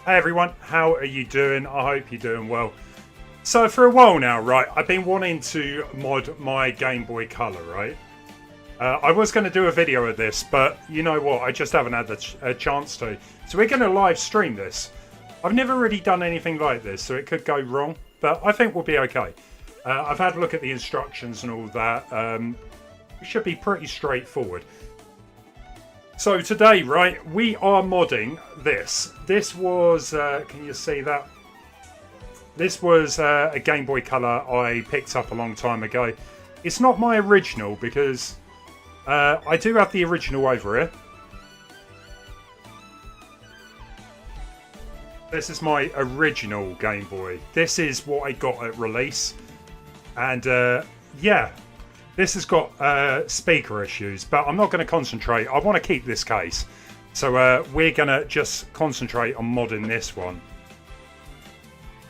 Hey everyone, how are you doing? I hope you're doing well. So for a while now, right, I've been wanting to mod my Game Boy Color, right? I was going to do a video of this, but you know what? I just haven't had a chance to. So we're going to live stream this. I've never really done anything like this, so it could go wrong, but I think we'll be okay. I've had a look at the instructions and all that. It should be pretty straightforward. So today, right, we are modding this. This was, can you see that? This was a Game Boy Color I picked up a long time ago. It's not my original because I do have the original over here. This is my original Game Boy. This is what I got at release. And yeah, this has got speaker issues, but I'm not going to concentrate. I want to keep this case. So we're going to just concentrate on modding this one.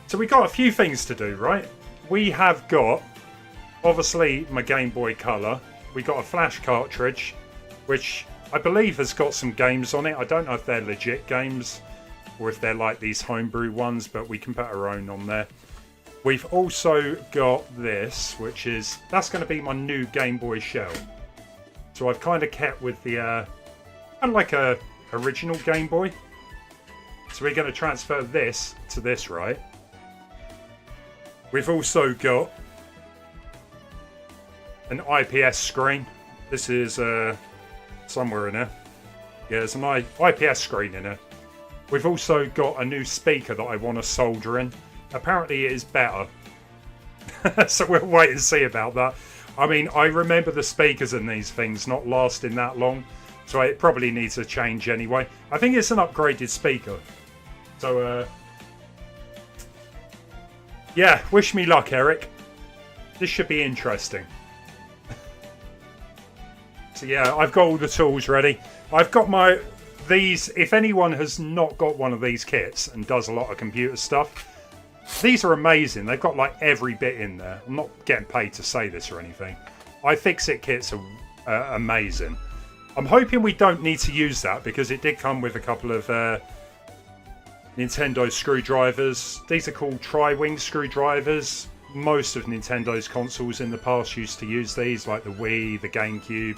So we got a few things to do, right? We have got, obviously, my Game Boy Color. We got a flash cartridge, which I believe has got some games on it. I don't know if they're legit games or if they're like these homebrew ones, but we can put our own on there. We've also got this, which is, that's going to be my new Game Boy shell. So I've kind of kept with the, kind of like a original Game Boy. So we're going to transfer this to this, right? We've also got an IPS screen. This is somewhere in here. Yeah, there's an IPS screen in here. We've also got a new speaker that I want to solder in. Apparently it is better. So we'll wait and see about that. I mean, I remember the speakers in these things not lasting that long. So it probably needs a change anyway. I think it's an upgraded speaker. So, yeah, wish me luck, Eric. This should be interesting. So yeah, I've got all the tools ready. I've got these, if anyone has not got one of these kits and does a lot of computer stuff, these are amazing. They've got like every bit in there. I'm not getting paid to say this or anything. iFixit kits are amazing. I'm hoping we don't need to use that because it did come with a couple of Nintendo screwdrivers. These are called tri-wing screwdrivers. Most of Nintendo's consoles in the past used to use these, like the Wii, the GameCube.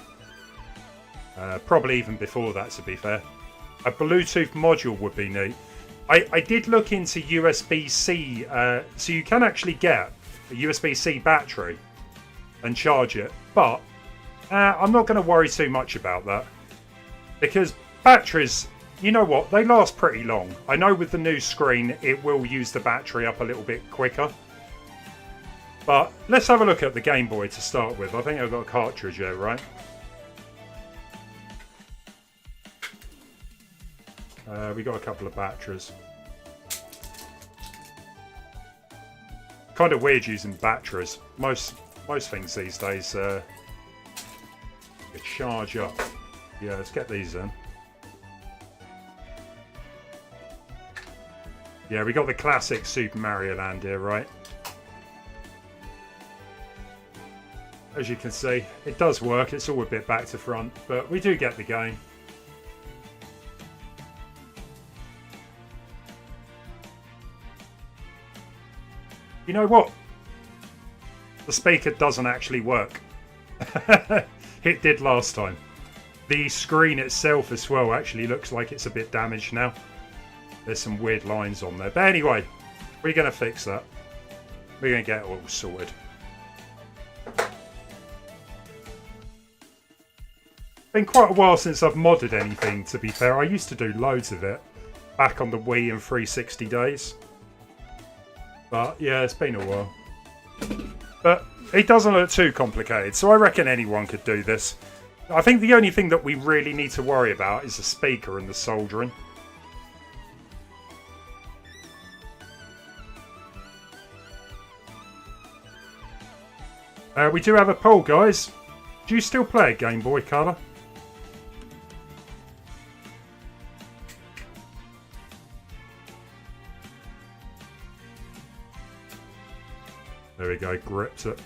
Probably even before that, to be fair. A Bluetooth module would be neat. I did look into USB-C, so you can actually get a USB-C battery and charge it, but I'm not going to worry too much about that because batteries, you know what, they last pretty long. I know with the new screen it will use the battery up a little bit quicker, but let's have a look at the Game Boy to start with. I think I've got a cartridge here, right? We got a couple of batteries. Kind of weird using batteries. Most things these days you charge up. Yeah, let's get these in. Yeah, we got the classic Super Mario Land here, right? As you can see, it does work. It's all a bit back to front, but we do get the game. You know what? The speaker doesn't actually work. It did last time. The screen itself as well actually looks like it's a bit damaged now. There's some weird lines on there. But anyway, we're going to fix that. We're going to get it all sorted. Been quite a while since I've modded anything, to be fair. I used to do loads of it back on the Wii and 360 days. But yeah, it's been a while. But it doesn't look too complicated, so I reckon anyone could do this. I think the only thing that we really need to worry about is the speaker and the soldering. We do have a poll, guys. Do you still play Game Boy Color? There we go, gripped it.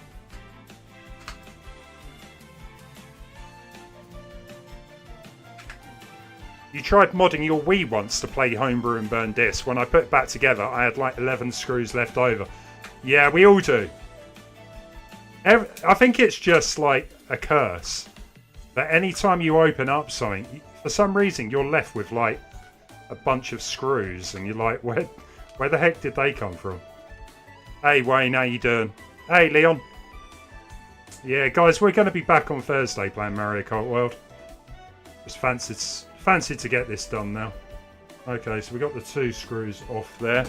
You tried modding your Wii once to play Homebrew and burn discs. When I put it back together, I had like 11 screws left over. Yeah, we all do. I think it's just like a curse that anytime you open up something, for some reason you're left with like a bunch of screws, and you're like, where the heck did they come from? Hey Wayne, how you doing? Hey Leon. Yeah, guys, we're going to be back on Thursday playing Mario Kart World. Just fancied to get this done now. Okay, so we got the 2 screws off there.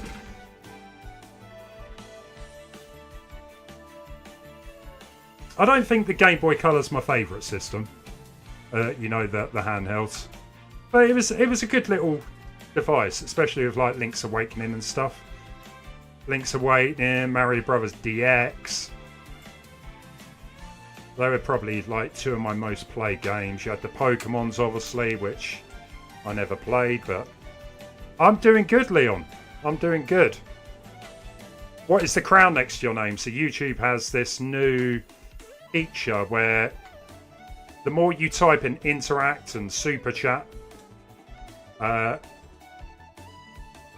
I don't think the Game Boy Color's my favourite system. You know, the handhelds. But it was a good little device, especially with like Link's Awakening and stuff. Link's Awakening, Mario Brothers DX. They were probably like 2 of my most played games. You had the Pokemons, obviously, which I never played, but I'm doing good, Leon. I'm doing good. What is the crown next to your name? So YouTube has this new feature where the more you type in interact and super chat,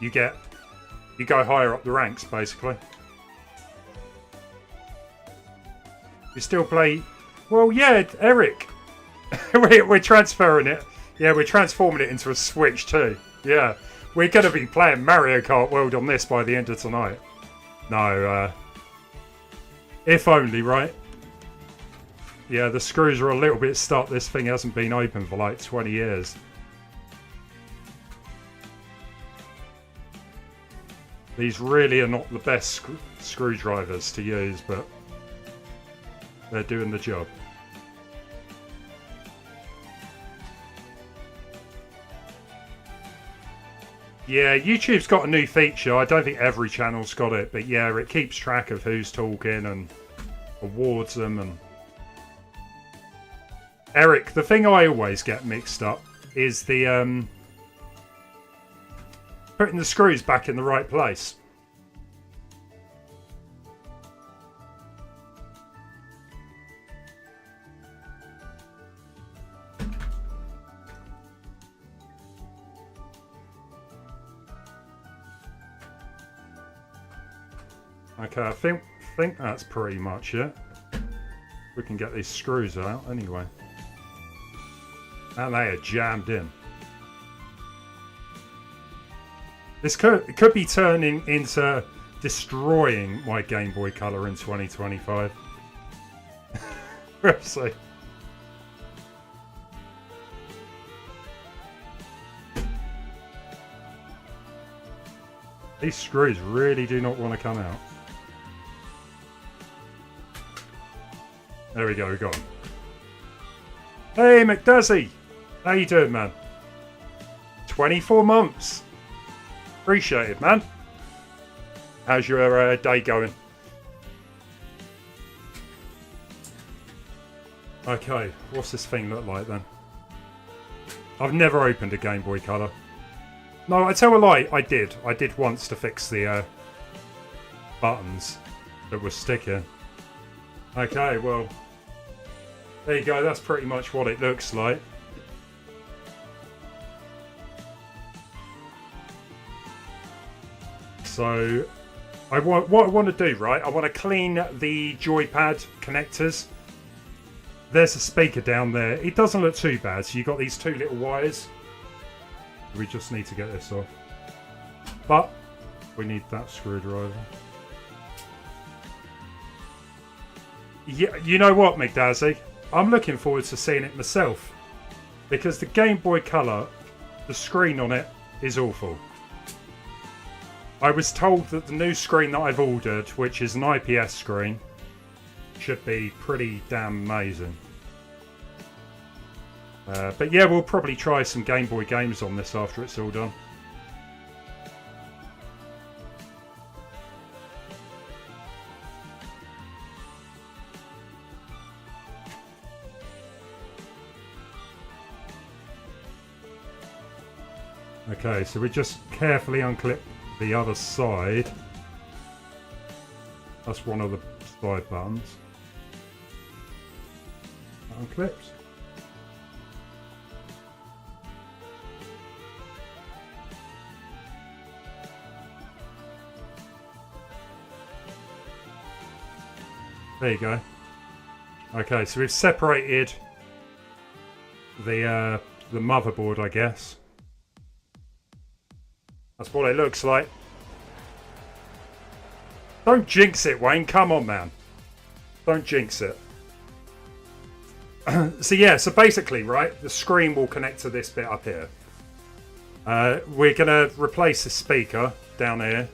you go higher up the ranks, basically. You still play? Well, yeah, Eric. we're transferring it. Yeah, we're transforming it into a Switch too. Yeah, we're going to be playing Mario Kart World on this by the end of tonight. No, if only, right? Yeah, the screws are a little bit stuck. This thing hasn't been open for like 20 years. These really are not the best screwdrivers to use, but they're doing the job. Yeah, YouTube's got a new feature. I don't think every channel's got it, but yeah, it keeps track of who's talking and awards them. And Eric, the thing I always get mixed up is the putting the screws back in the right place. Okay, I think that's pretty much it. We can get these screws out anyway. And they are jammed in. This could be turning into destroying my Game Boy Color in 2025. We'll see. These screws really do not want to come out. There we go, we got them. Hey McDuzzy! How you doing, man? 24 months. Appreciate it, man. How's your day going? Okay, what's this thing look like then? I've never opened a Game Boy Color. No, I tell a lie, I did. I did once to fix the buttons that were sticking. Okay, well, there you go. That's pretty much what it looks like. So, what I want to do, right? I want to clean the joypad connectors. There's a speaker down there. It doesn't look too bad. So you've got these 2 little wires. We just need to get this off. But we need that screwdriver. Yeah, you know what, McDazzy? I'm looking forward to seeing it myself. Because the Game Boy Color, the screen on it is awful. I was told that the new screen that I've ordered, which is an IPS screen, should be pretty damn amazing. But yeah, we'll probably try some Game Boy games on this after it's all done. Okay, so we just carefully unclip the other side. That's one of the side buttons. That unclips. There you go. Okay, so we've separated the motherboard, I guess. That's what it looks like. Don't jinx it, Wayne. Come on, man. Don't jinx it. So yeah, so basically, right, the screen will connect to this bit up here. We're going to replace the speaker down here.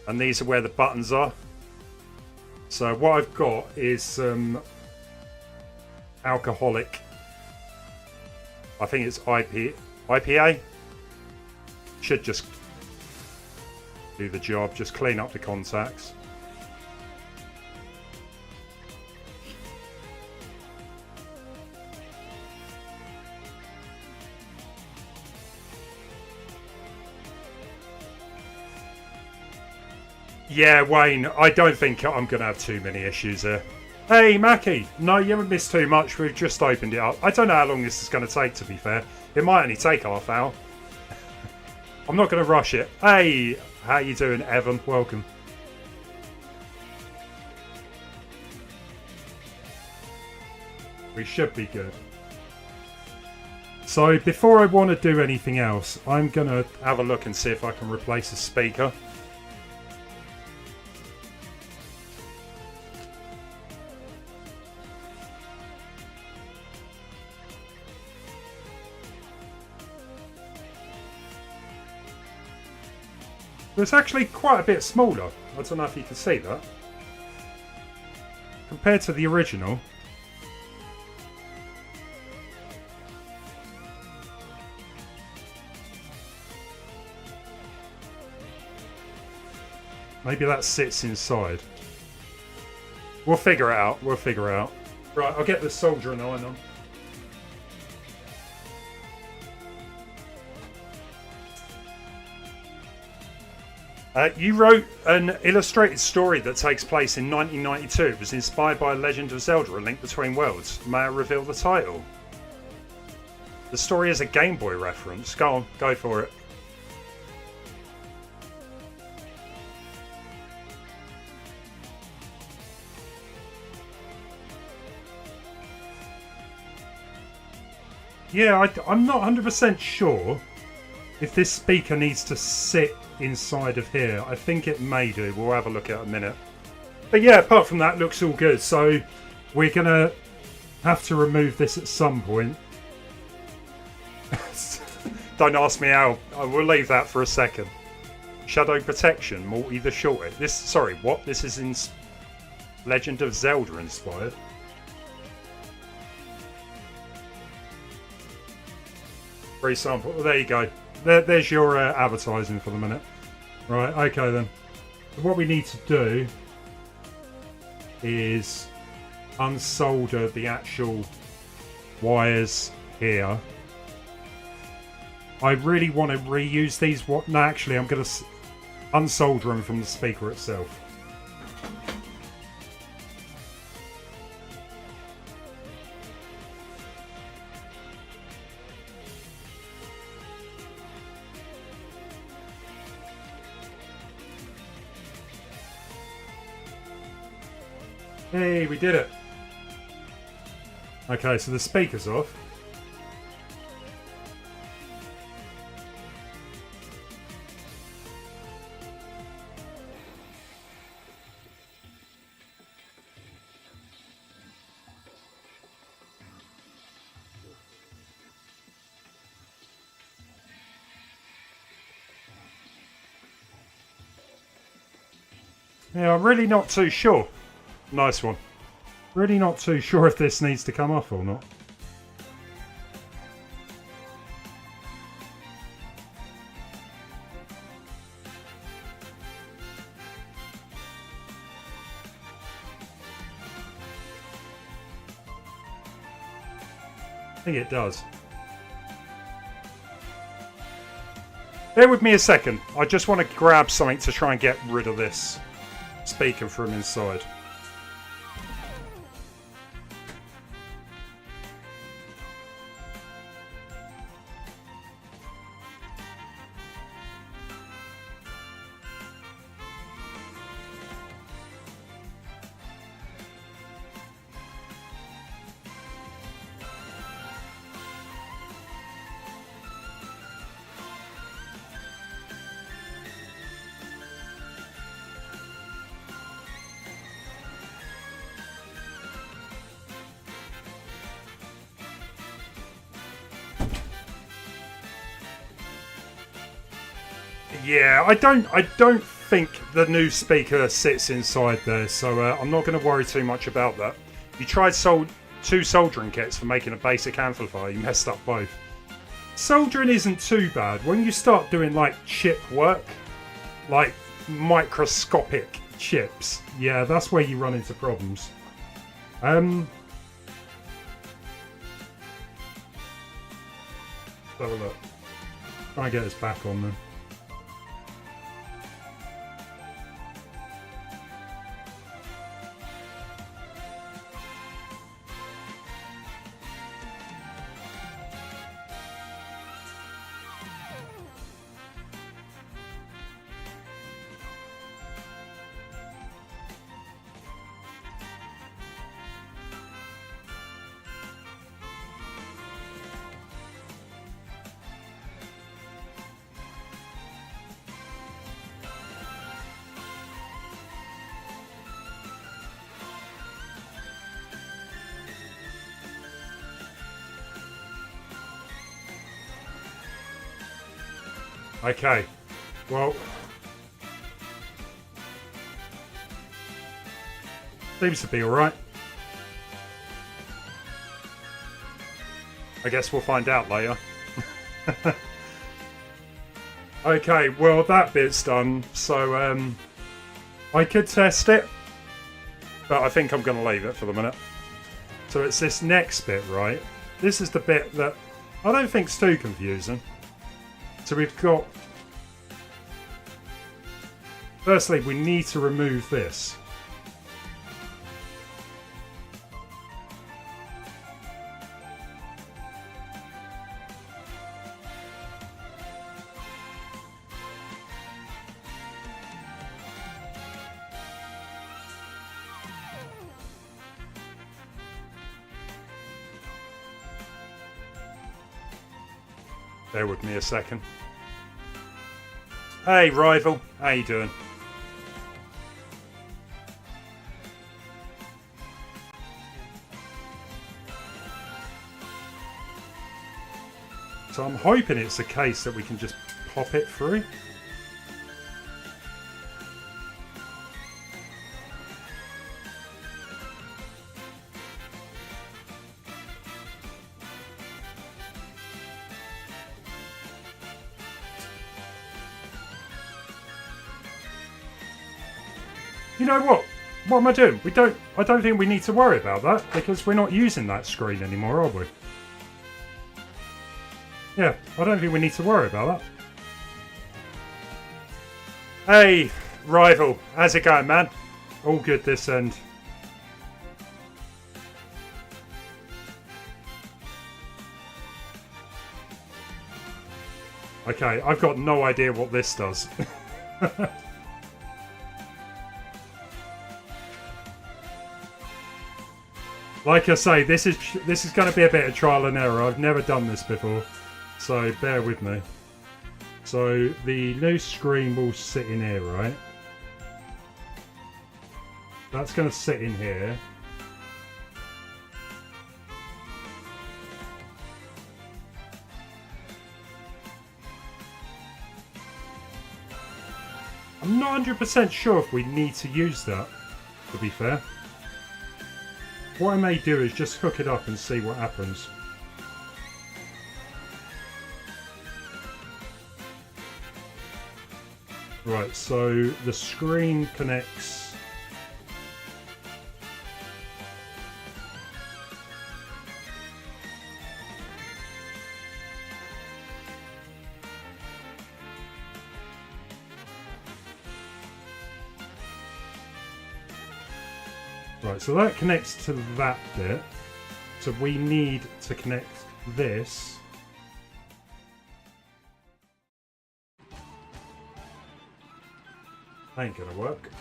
And these are where the buttons are. So what I've got is some alcoholic, I think it's IPA. Should just do the job, just clean up the contacts. Yeah, Wayne, I don't think I'm going to have too many issues here. Hey, Mackie. No, you haven't missed too much. We've just opened it up. I don't know how long this is going to take, to be fair. It might only take half hour. I'm not going to rush it. Hey, how you doing, Evan? Welcome. We should be good. So, before I want to do anything else, I'm going to have a look and see if I can replace the speaker. It's actually quite a bit smaller. I don't know if you can see that. Compared to the original. Maybe that sits inside. We'll figure it out. We'll figure it out. Right, I'll get the soldering iron on. You wrote an illustrated story that takes place in 1992. It was inspired by Legend of Zelda: A Link Between Worlds. May I reveal the title? The story is a Game Boy reference. Go on, go for it. Yeah, I'm not 100% sure if this speaker needs to sit inside of here. I think it may do. We'll have a look at it in a minute. But yeah, apart from that, looks all good. So we're going to have to remove this at some point. Don't ask me how. I will leave that for a second. Shadow Protection, Morty the Shorted. This, sorry, what? This is in Legend of Zelda inspired. Free sample. Well, there you go. There's your advertising for the minute. Right, okay then. So what we need to do is unsolder the actual wires here. I really want to reuse these. No, actually, I'm going to unsolder them from the speaker itself. Hey, we did it. Okay, so the speaker's off. Yeah, I'm really not too sure. Nice one. Really not too sure if this needs to come off or not. I think it does. Bear with me a second. I just want to grab something to try and get rid of this speaker from inside. Yeah, I don't think the new speaker sits inside there, so I'm not going to worry too much about that. You tried two soldering kits for making a basic amplifier. You messed up both. Soldering isn't too bad. When you start doing like chip work, like microscopic chips, yeah, that's where you run into problems. Have a look. Try and get us back on then. Okay, well, seems to be alright. I guess we'll find out later. Okay, well that bit's done, so I could test it, but I think I'm going to leave it for the minute. So it's this next bit, right? This is the bit that I don't think's too confusing. So we've got... Firstly, we need to remove this. Bear with me a second. Hey, rival. How you doing? So I'm hoping it's the case that we can just pop it through. You know what? What am I doing? I don't think we need to worry about that because we're not using that screen anymore, are we? Yeah, I don't think we need to worry about that. Hey, rival. How's it going, man? All good this end. Okay, I've got no idea what this does. Like I say, this is going to be a bit of trial and error. I've never done this before, so bear with me. So the new screen will sit in here, right? That's going to sit in here. I'm not 100% sure if we need to use that, to be fair. What I may do is just hook it up and see what happens. Right, so the screen connects. Right, so that connects to that bit. So we need to connect this. Ain't gonna work.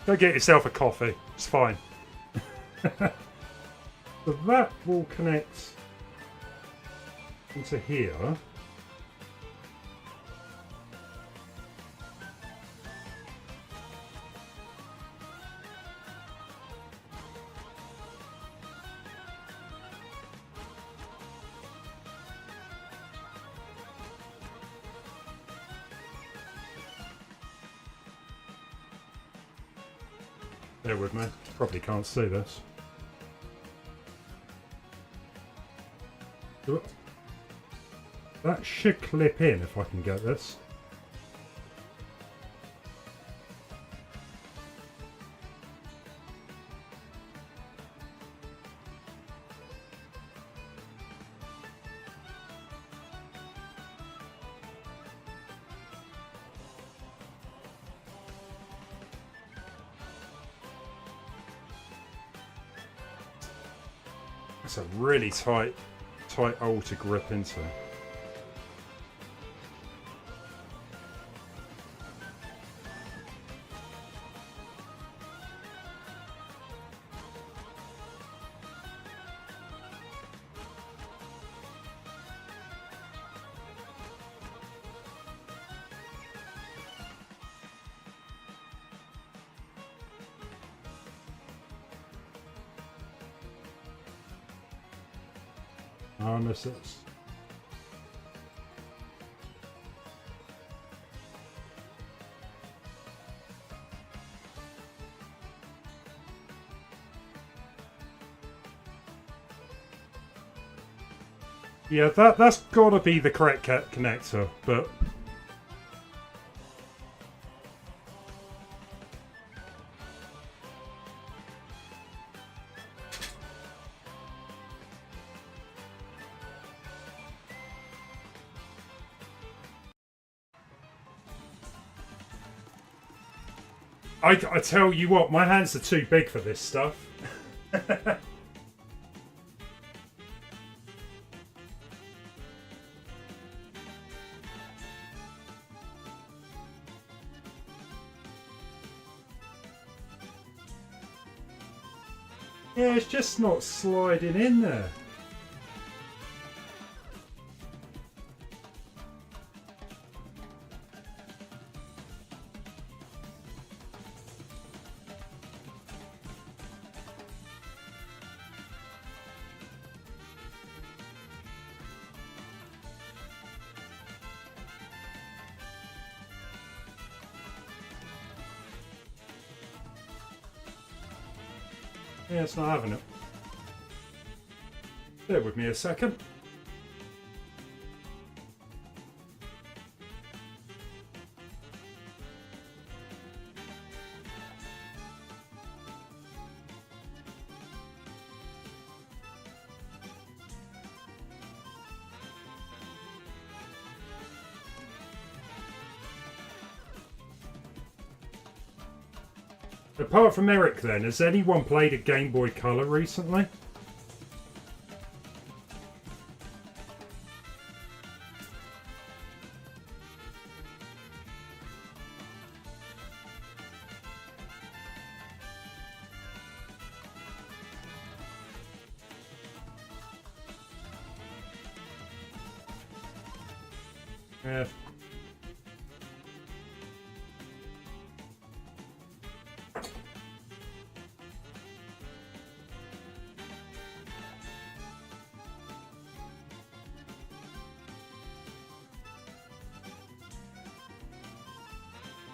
Go get yourself a coffee. It's fine. So that will connect into here. Bear with me. Probably can't see this. That should clip in if I can get this. It's a really tight hole to grip into. Harnesses. Yeah, that's got to be the correct connector, but I tell you what, my hands are too big for this stuff. Yeah, it's just not sliding in there. Yeah, it's not having it. Bear with me a second. Apart from Eric then, has anyone played a Game Boy Color recently? Yeah.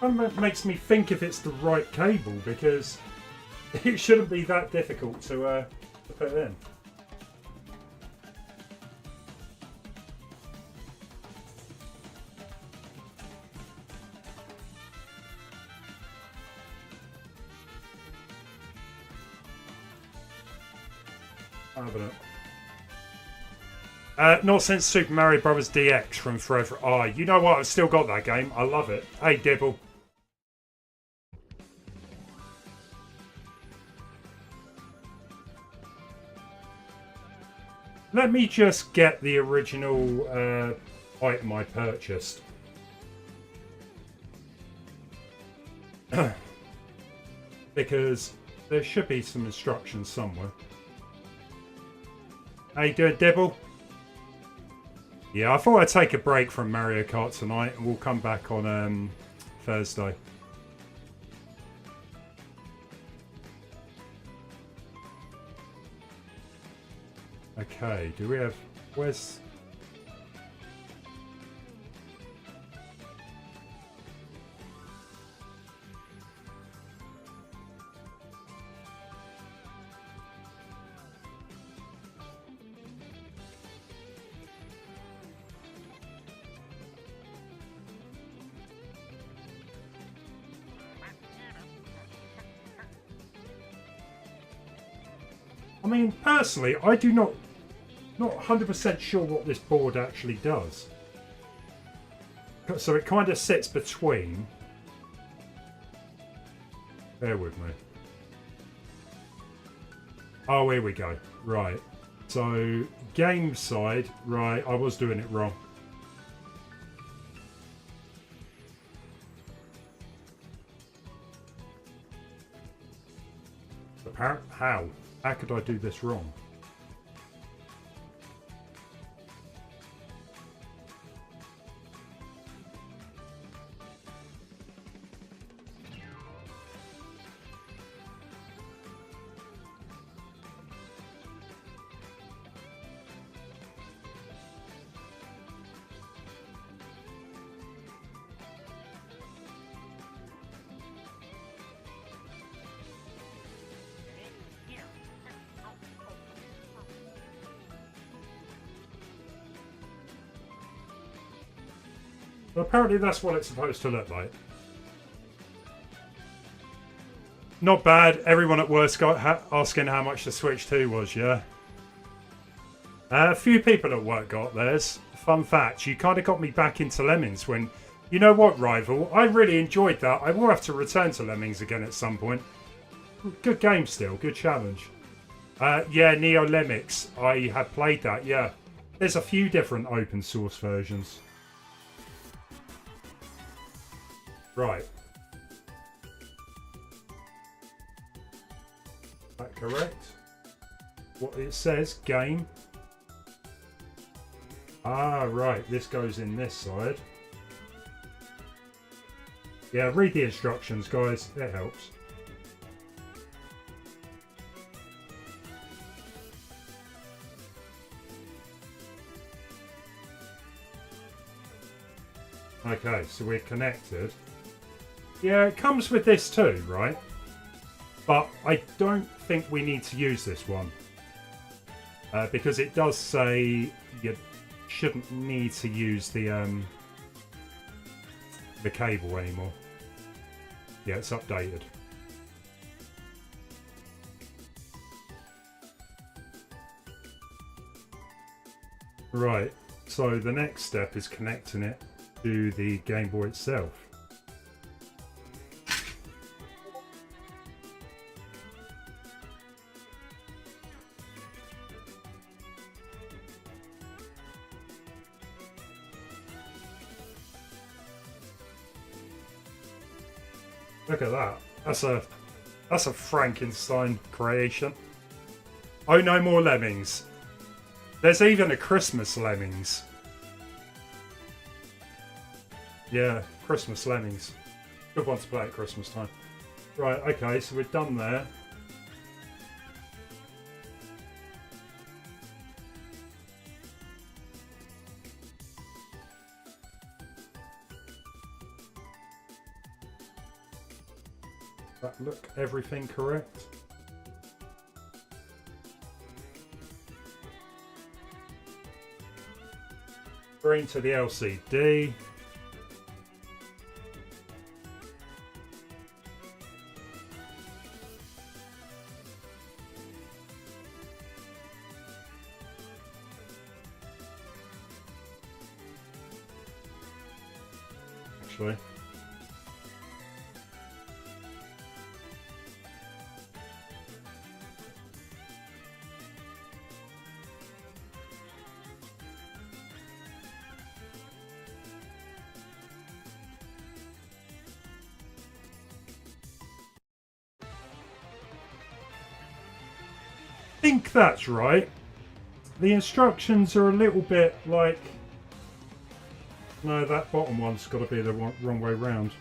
That makes me think if it's the right cable, because it shouldn't be that difficult to put in. Not since Super Mario Bros. DX from Forever. Oh, you know what? I've still got that game. I love it. Hey, Dibble. Let me just get the original item I purchased. Because there should be some instructions somewhere. How you doing, Dibble? Yeah, I thought I'd take a break from Mario Kart tonight and we'll come back on Thursday. Okay, do we have... Where's... I mean, personally, I do not 100% sure what this board actually does. So it kind of sits between. Bear with me. Oh, here we go. Right. So, game side. Right, I was doing it wrong. How? How could I do this wrong? Well, apparently that's what it's supposed to look like. Not bad. Everyone at work got asking how much the Switch 2 was, yeah? A few people at work got theirs. Fun fact, you kind of got me back into Lemmings when... You know what, Rival? I really enjoyed that. I will have to return to Lemmings again at some point. Good game still. Good challenge. Yeah, Neo Lemmix. I have played that, yeah. There's a few different open source versions. Right. Is that correct? What it says, game. Ah, right. This goes in this side. Yeah, read the instructions, guys. It helps. Okay, so we're connected. Yeah, it comes with this too, right? But I don't think we need to use this one. Because it does say you shouldn't need to use the cable anymore. Yeah, it's updated. Right, so the next step is connecting it to the Game Boy itself. Look at that. That's a Frankenstein creation. Oh, no more Lemmings. There's even a Christmas Lemmings. Yeah, Christmas Lemmings. Good one to play at Christmas time. Right, okay, so we're done there. That look everything correct? Green to the LCD. Actually. I think that's right. The instructions are a little bit like... No, that bottom one's got to be the wrong way round.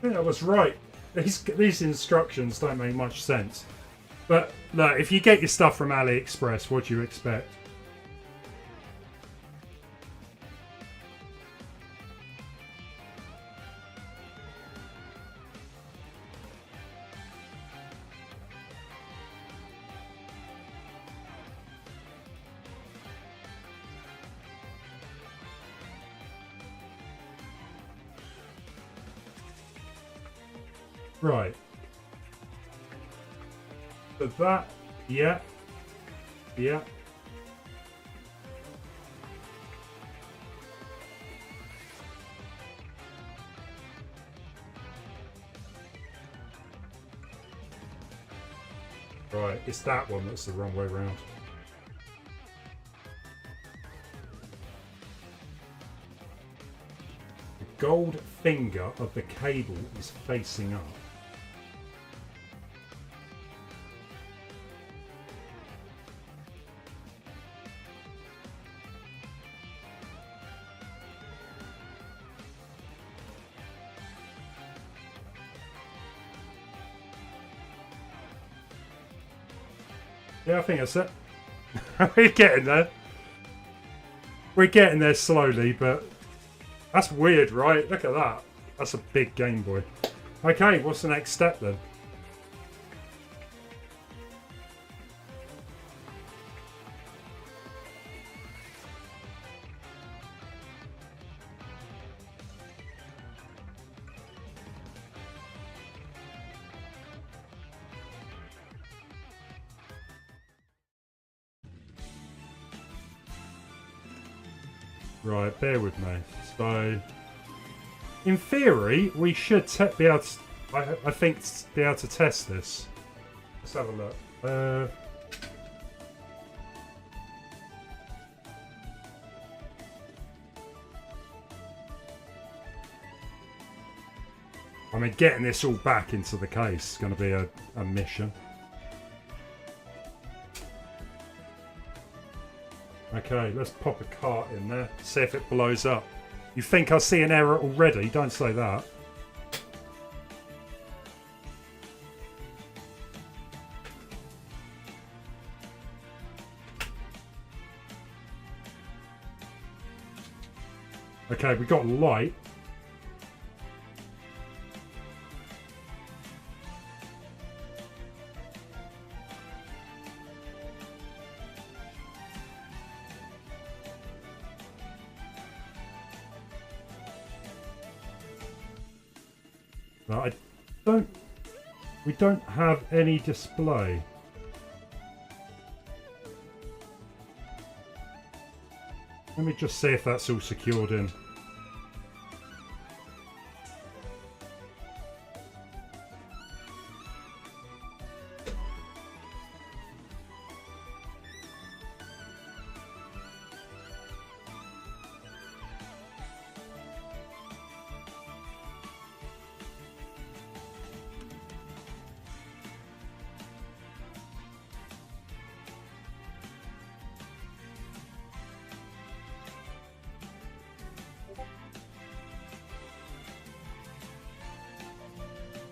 think I was right. These instructions don't make much sense. But look, if you get your stuff from AliExpress, what do you expect? Right. So that, yeah. Right, it's that one that's the wrong way round. The gold finger of the cable is facing up. Yeah, I think that's it. We're getting there. We're getting there slowly, but that's weird, right? Look at that. That's a big Game Boy. Okay, what's the next step then? Right, bear with me. So, in theory, we should be able to, I think, be able to test this. Let's have a look. I mean, getting this all back into the case is going to be a mission. Okay, let's pop a cart in there, see if it blows up. You think I see an error already? Don't say that. Okay, we got light. No, we don't have any display. Let me just see if that's all secured in.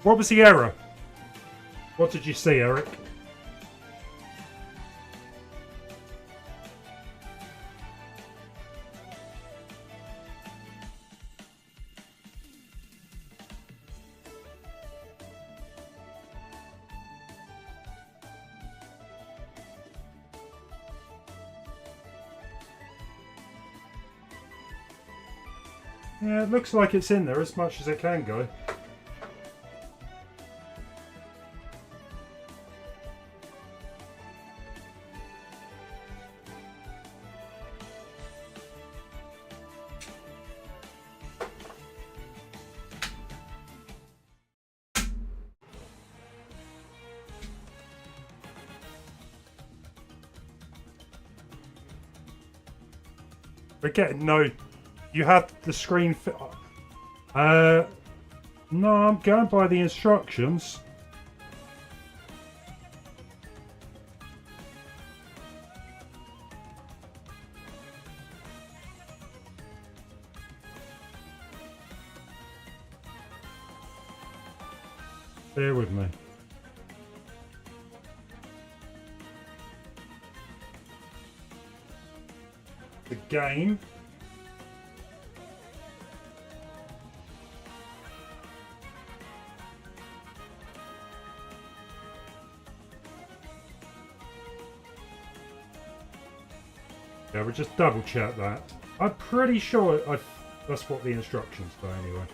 What was the error? What did you see, Eric? Yeah, it looks like it's in there as much as it can go. We're getting no... You have the screen... No, I'm going by the instructions. Bear with me. The game. Yeah, we'll just double check that. I'm pretty sure that's what the instructions say anyway.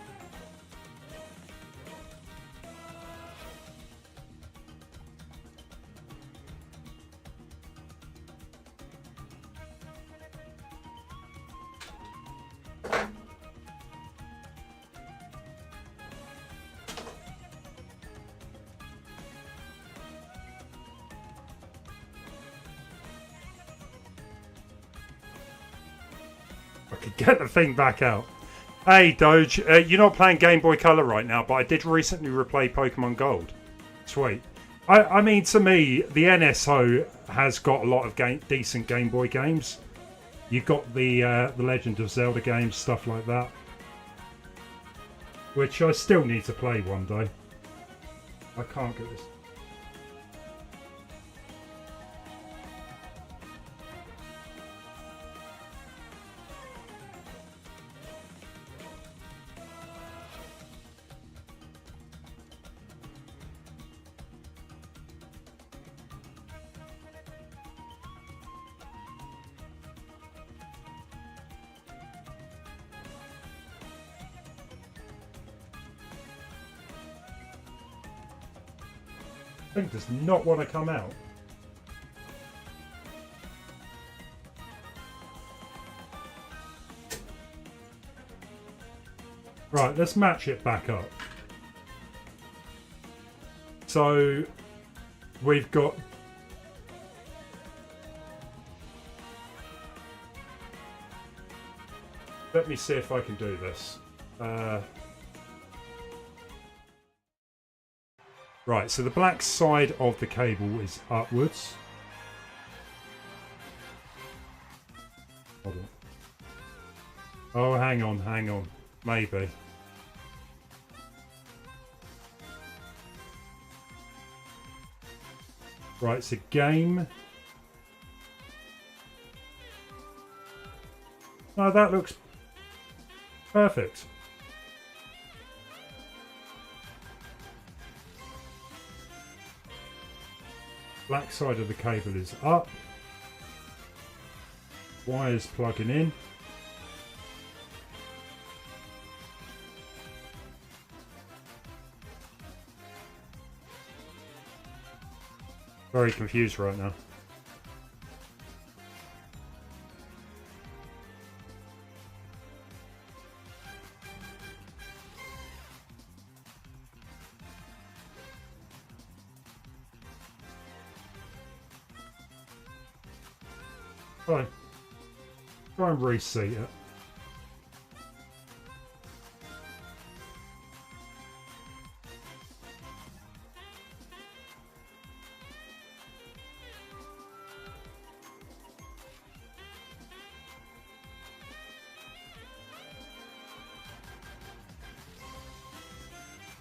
I could get the thing back out. Hey, Doge, you're not playing Game Boy Color right now, but I did recently replay Pokemon Gold. Sweet. I mean, to me, the NSO has got a lot of decent Game Boy games. You've got the Legend of Zelda games, stuff like that. Which I still need to play one day. I can't get this. Thing does not want to come out. Right, let's match it back up. So we've got let me see if I can do this. Right, so the black side of the cable is upwards. Hold on. Oh, hang on. Maybe. Right, it's a game. Oh, that looks perfect. Black side of the cable is up. Wires plugging in. Very confused right now. Try and reseat it.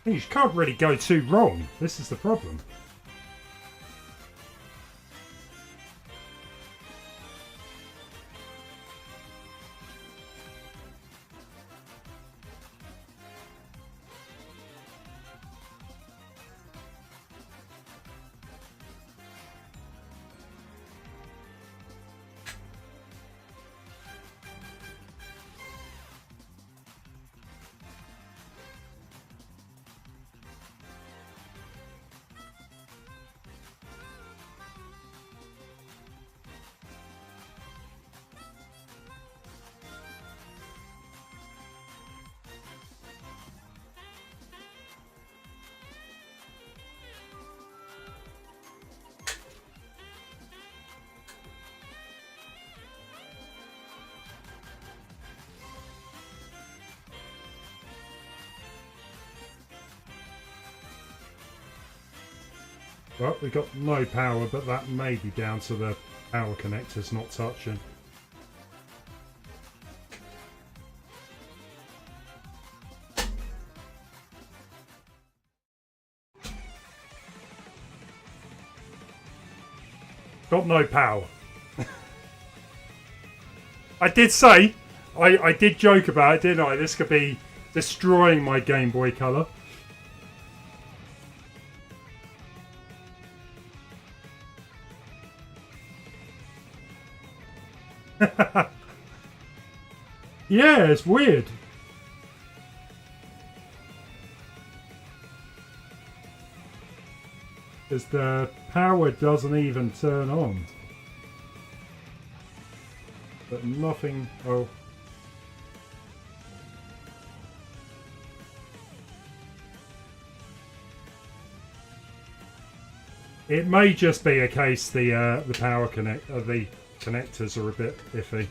You can't really go too wrong. This is the problem. Well, we got no power, but that may be down to the power connectors not touching. Got no power. I did say, I did joke about it, didn't I? This could be destroying my Game Boy Color. Yeah, it's weird. Because the power doesn't even turn on. But nothing... Oh. It may just be a case the power the connectors are a bit iffy.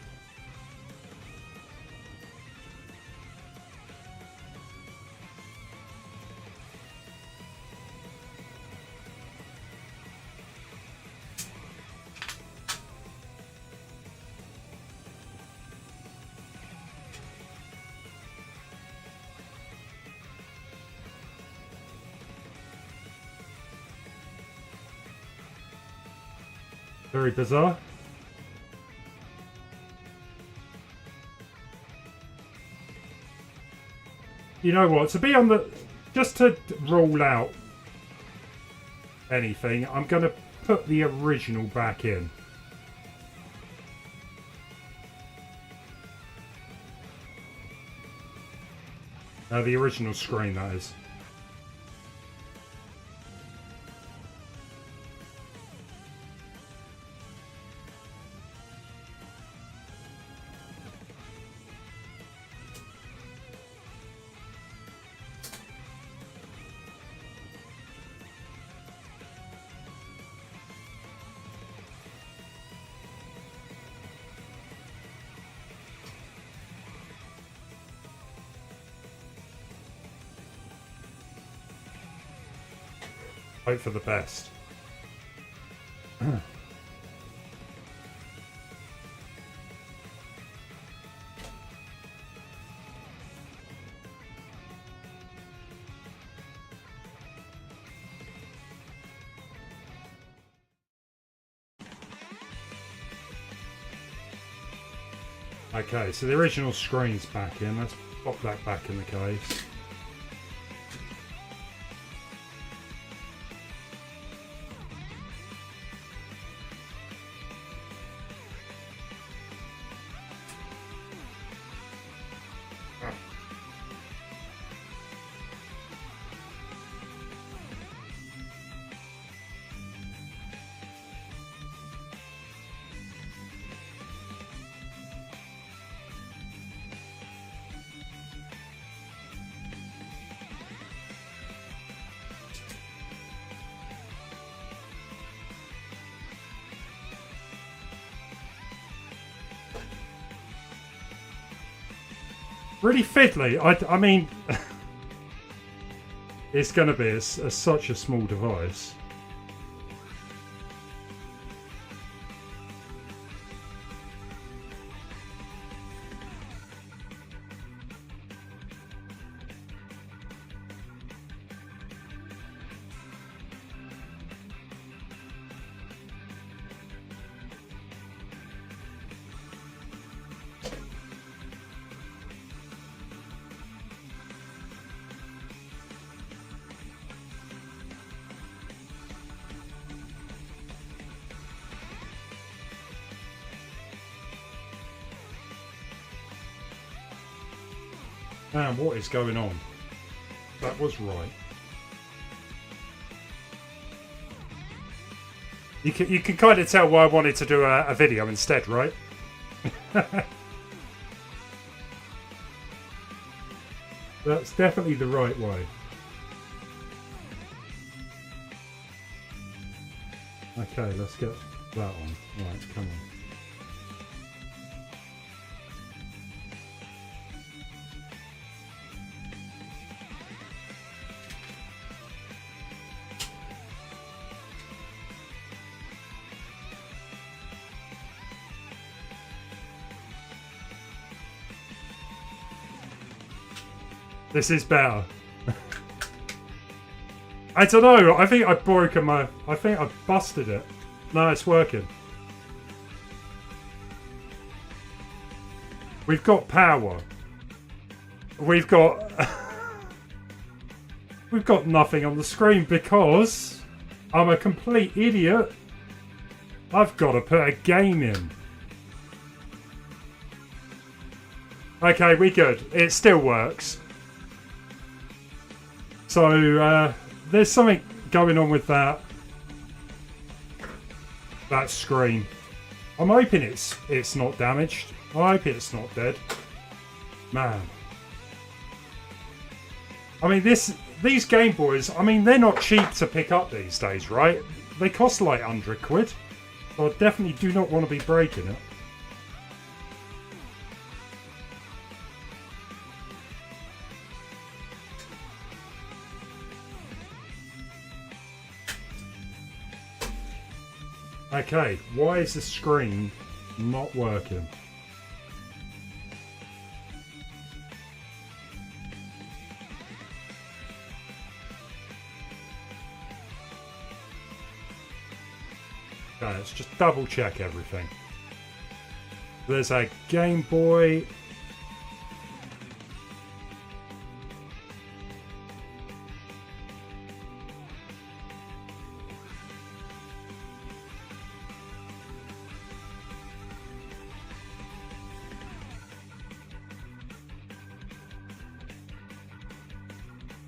Very bizarre. You know what? To be on the... Just to rule out anything, I'm going to put the original back in. The original screen, that is. Hope for the best. Okay, so the original screen's back in. Let's pop that back in the case. Really fiddly. I mean, it's going to be such a small device. Man, what is going on? That was right. You can kind of tell why I wanted to do a video instead, right? That's definitely the right way. Okay, let's get that on. Right, come on. This is better. I don't know. I think I think I busted it. No, it's working. We've got power. We've got... We've got nothing on the screen because I'm a complete idiot. I've got to put a game in. Okay, we good. It still works. So, there's something going on with that screen. I'm hoping it's not damaged. I hope it's not dead. Man. I mean, these Game Boys, I mean, they're not cheap to pick up these days, right? They cost like £100. So I definitely do not want to be breaking it. Okay, why is the screen not working? Okay, let's just double check everything. There's a Game Boy.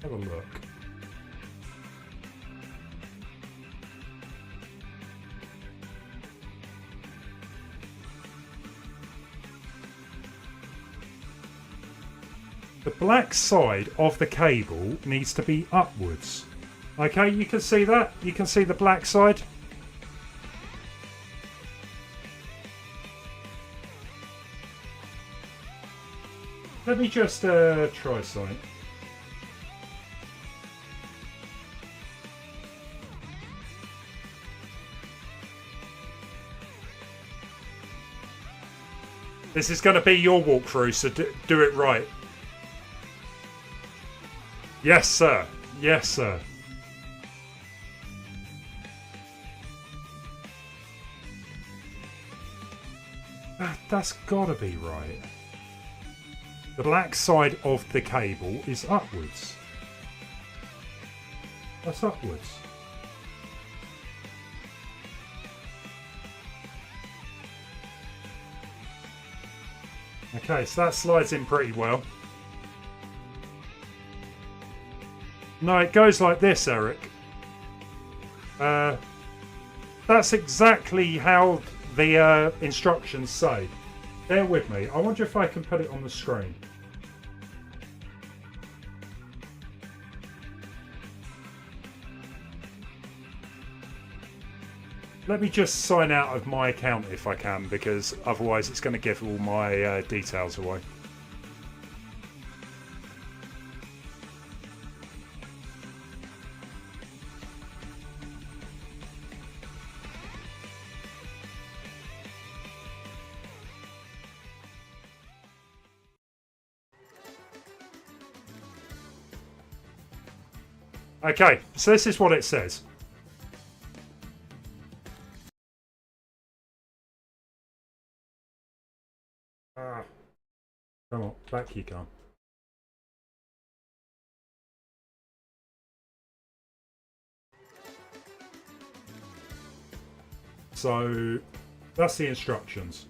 Have a look. The black side of the cable needs to be upwards. Okay, you can see that? You can see the black side? Let me just try something. This is going to be your walkthrough, so do it right. Yes, sir. Yes, sir. That's gotta be right. The black side of the cable is upwards. That's upwards. Okay, so that slides in pretty well. No, it goes like this, Eric. That's exactly how the instructions say. Bear with me. I wonder if I can put it on the screen. Let me just sign out of my account if I can, because otherwise it's going to give all my details away. Okay, so this is what it says. Come on, back you come. So that's the instructions.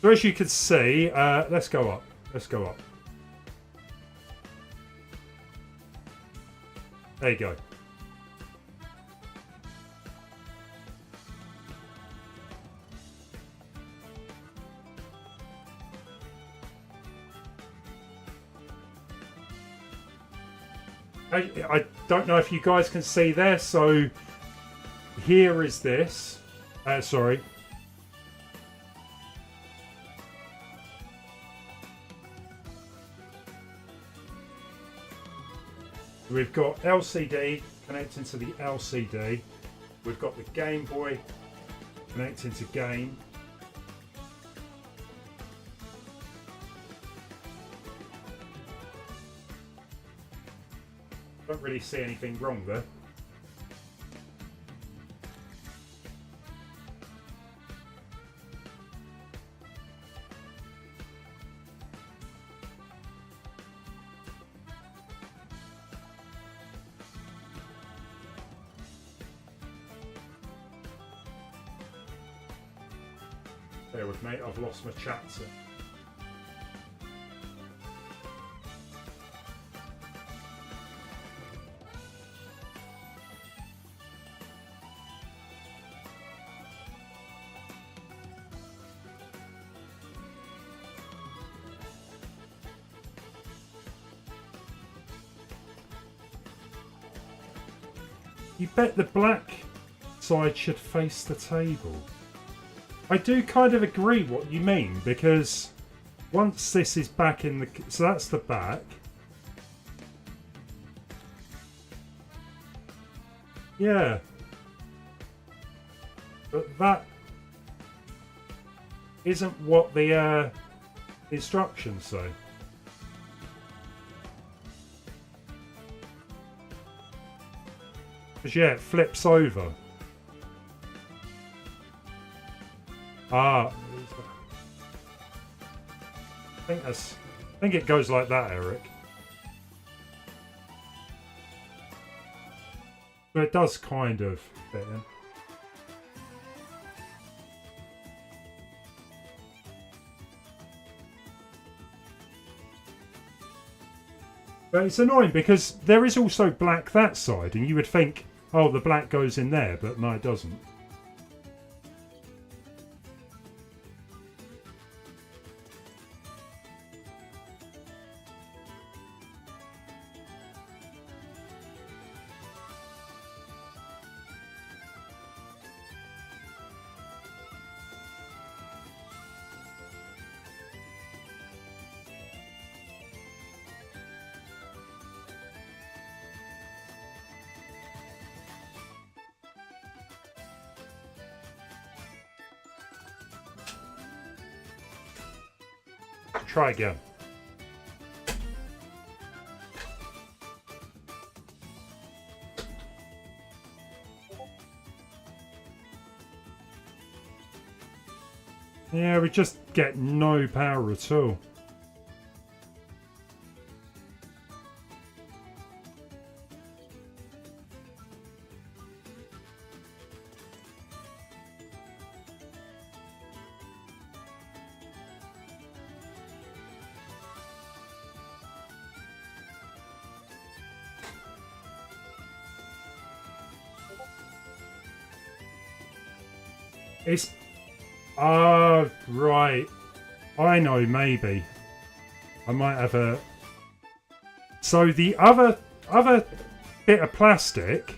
So as you can see, let's go up. Let's go up. There you go. I don't know if you guys can see there, so here is this. Sorry. We've got LCD connecting to the LCD. We've got the Game Boy connecting to game. Don't really see anything wrong there. Bear with me, I've lost my chapter. You bet the black side should face the table. I do kind of agree what you mean, because once this is back in the... So that's the back. Yeah. But that isn't what the instructions say. Because yeah, it flips over. Ah, I think it goes like that, Eric. But it does kind of fit in. But it's annoying because there is also black that side, and you would think, oh, the black goes in there, but no, it doesn't. Try again. Yeah, we just get no power at all. It's... Oh, right. I know, maybe. I might have a... So the other bit of plastic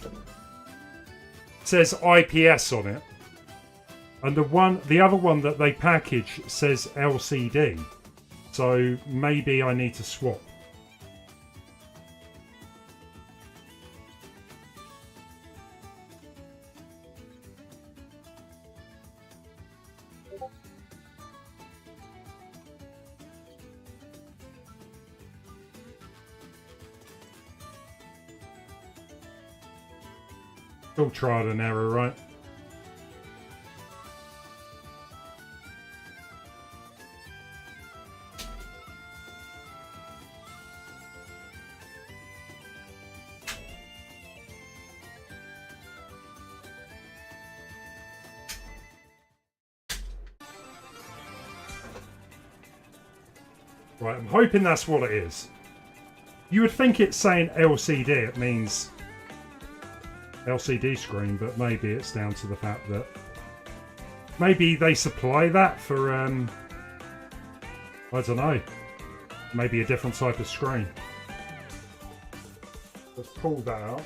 says IPS on it. And the other one that they package says LCD. So maybe I need to swap. All trial and error, right? Right, I'm hoping that's what it is. You would think it's saying LCD, it means LCD screen, but maybe it's down to the fact that maybe they supply that for I don't know, maybe a different type of screen. Let's pull that out.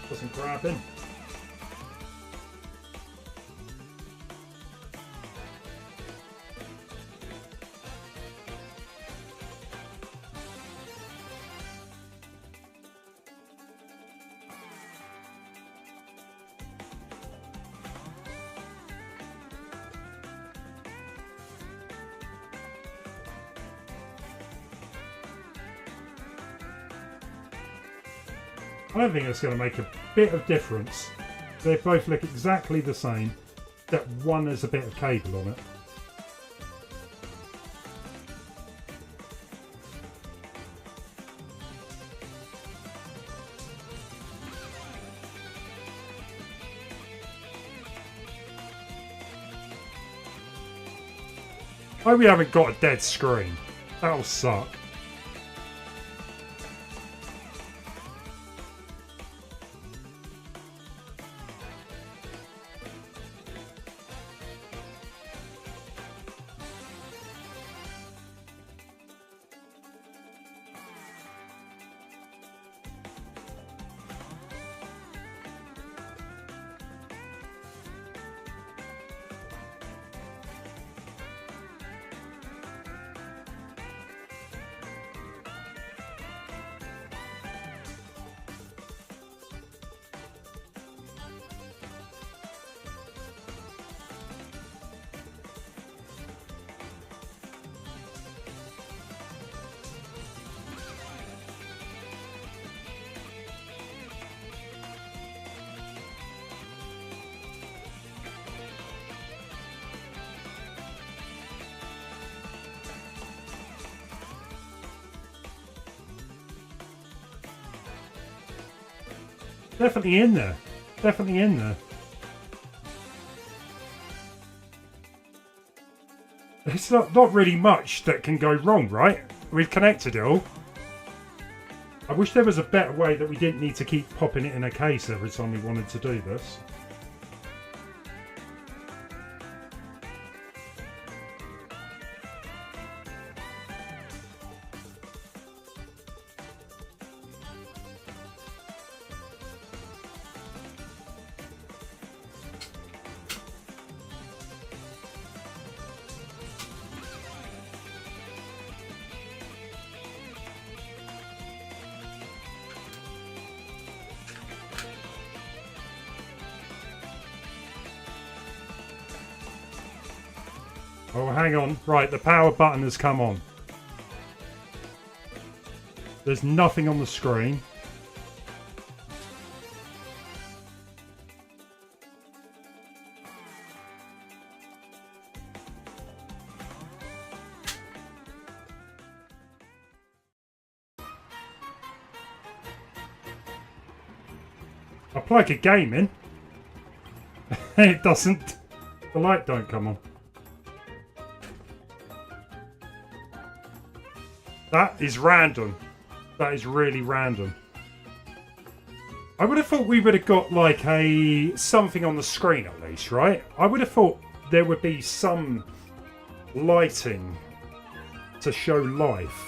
Doesn't grab in. I don't think it's going to make a bit of difference. They both look exactly the same, except one has a bit of cable on it. Why we haven't got a dead screen? That'll suck. Definitely in there. Definitely in there. It's not really much that can go wrong, right? We've connected it all. I wish there was a better way that we didn't need to keep popping it in a case every time we wanted to do this. Oh, hang on. Right, the power button has come on. There's nothing on the screen. I plug a game in. It doesn't. The light don't come on. That is random. That is really random. I would have thought we would have got like something on the screen at least, right? I would have thought there would be some lighting to show life.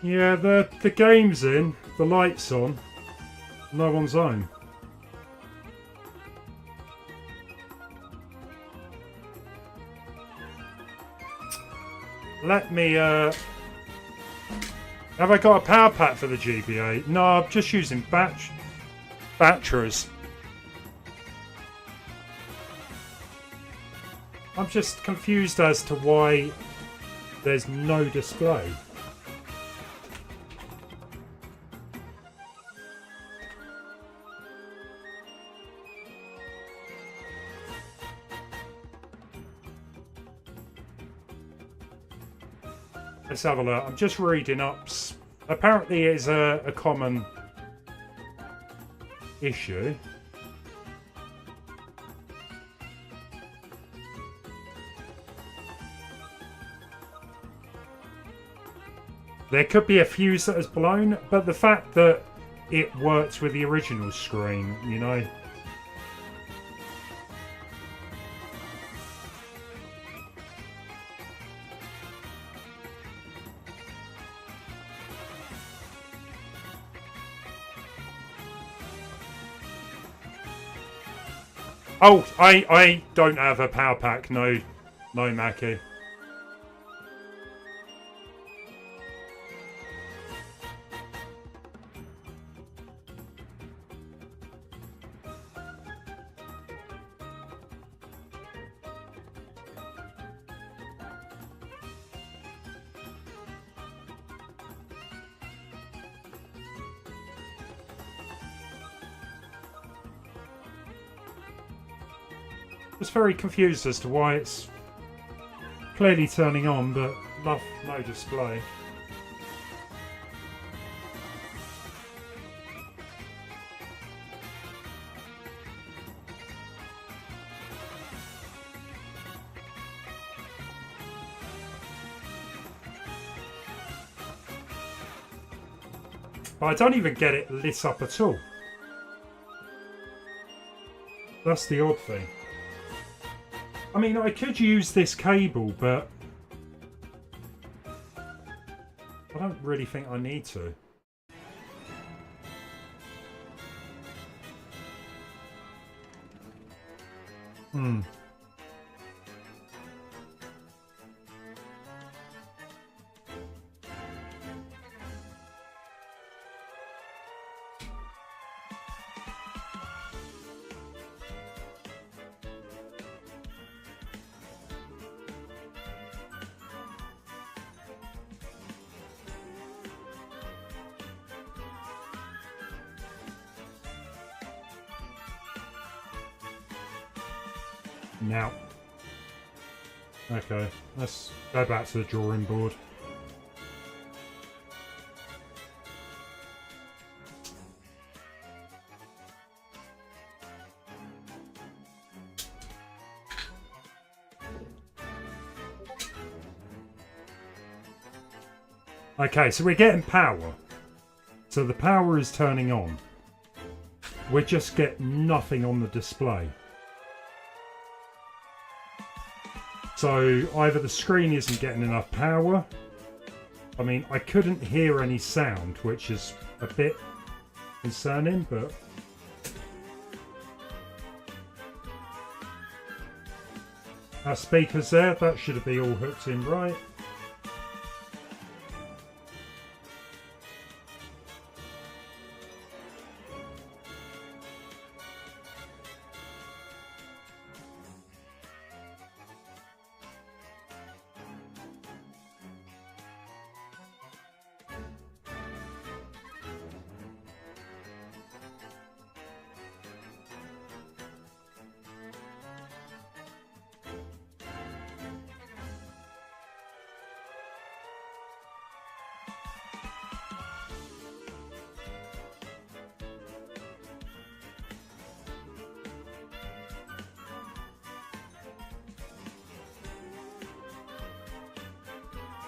Yeah, the game's in, the light's on, no one's home. Let me, have I got a power pack for the GBA? No, I'm just using batteries. I'm just confused as to why there's no display. Let's have a look. I'm just reading up. Apparently it is a common issue. There could be a fuse that has blown, but the fact that it works with the original screen, you know. Oh, I don't have a power pack. No, no, Mackie. I was very confused as to why it's clearly turning on, but no display. But I don't even get it lit up at all. That's the odd thing. I mean, I could use this cable, but I don't really think I need to. Now. Okay, let's go back to the drawing board. Okay, so we're getting power. So the power is turning on. We just get nothing on the display. So either the screen isn't getting enough power. I mean, I couldn't hear any sound, which is a bit concerning, but our speakers there, that should be all hooked in right.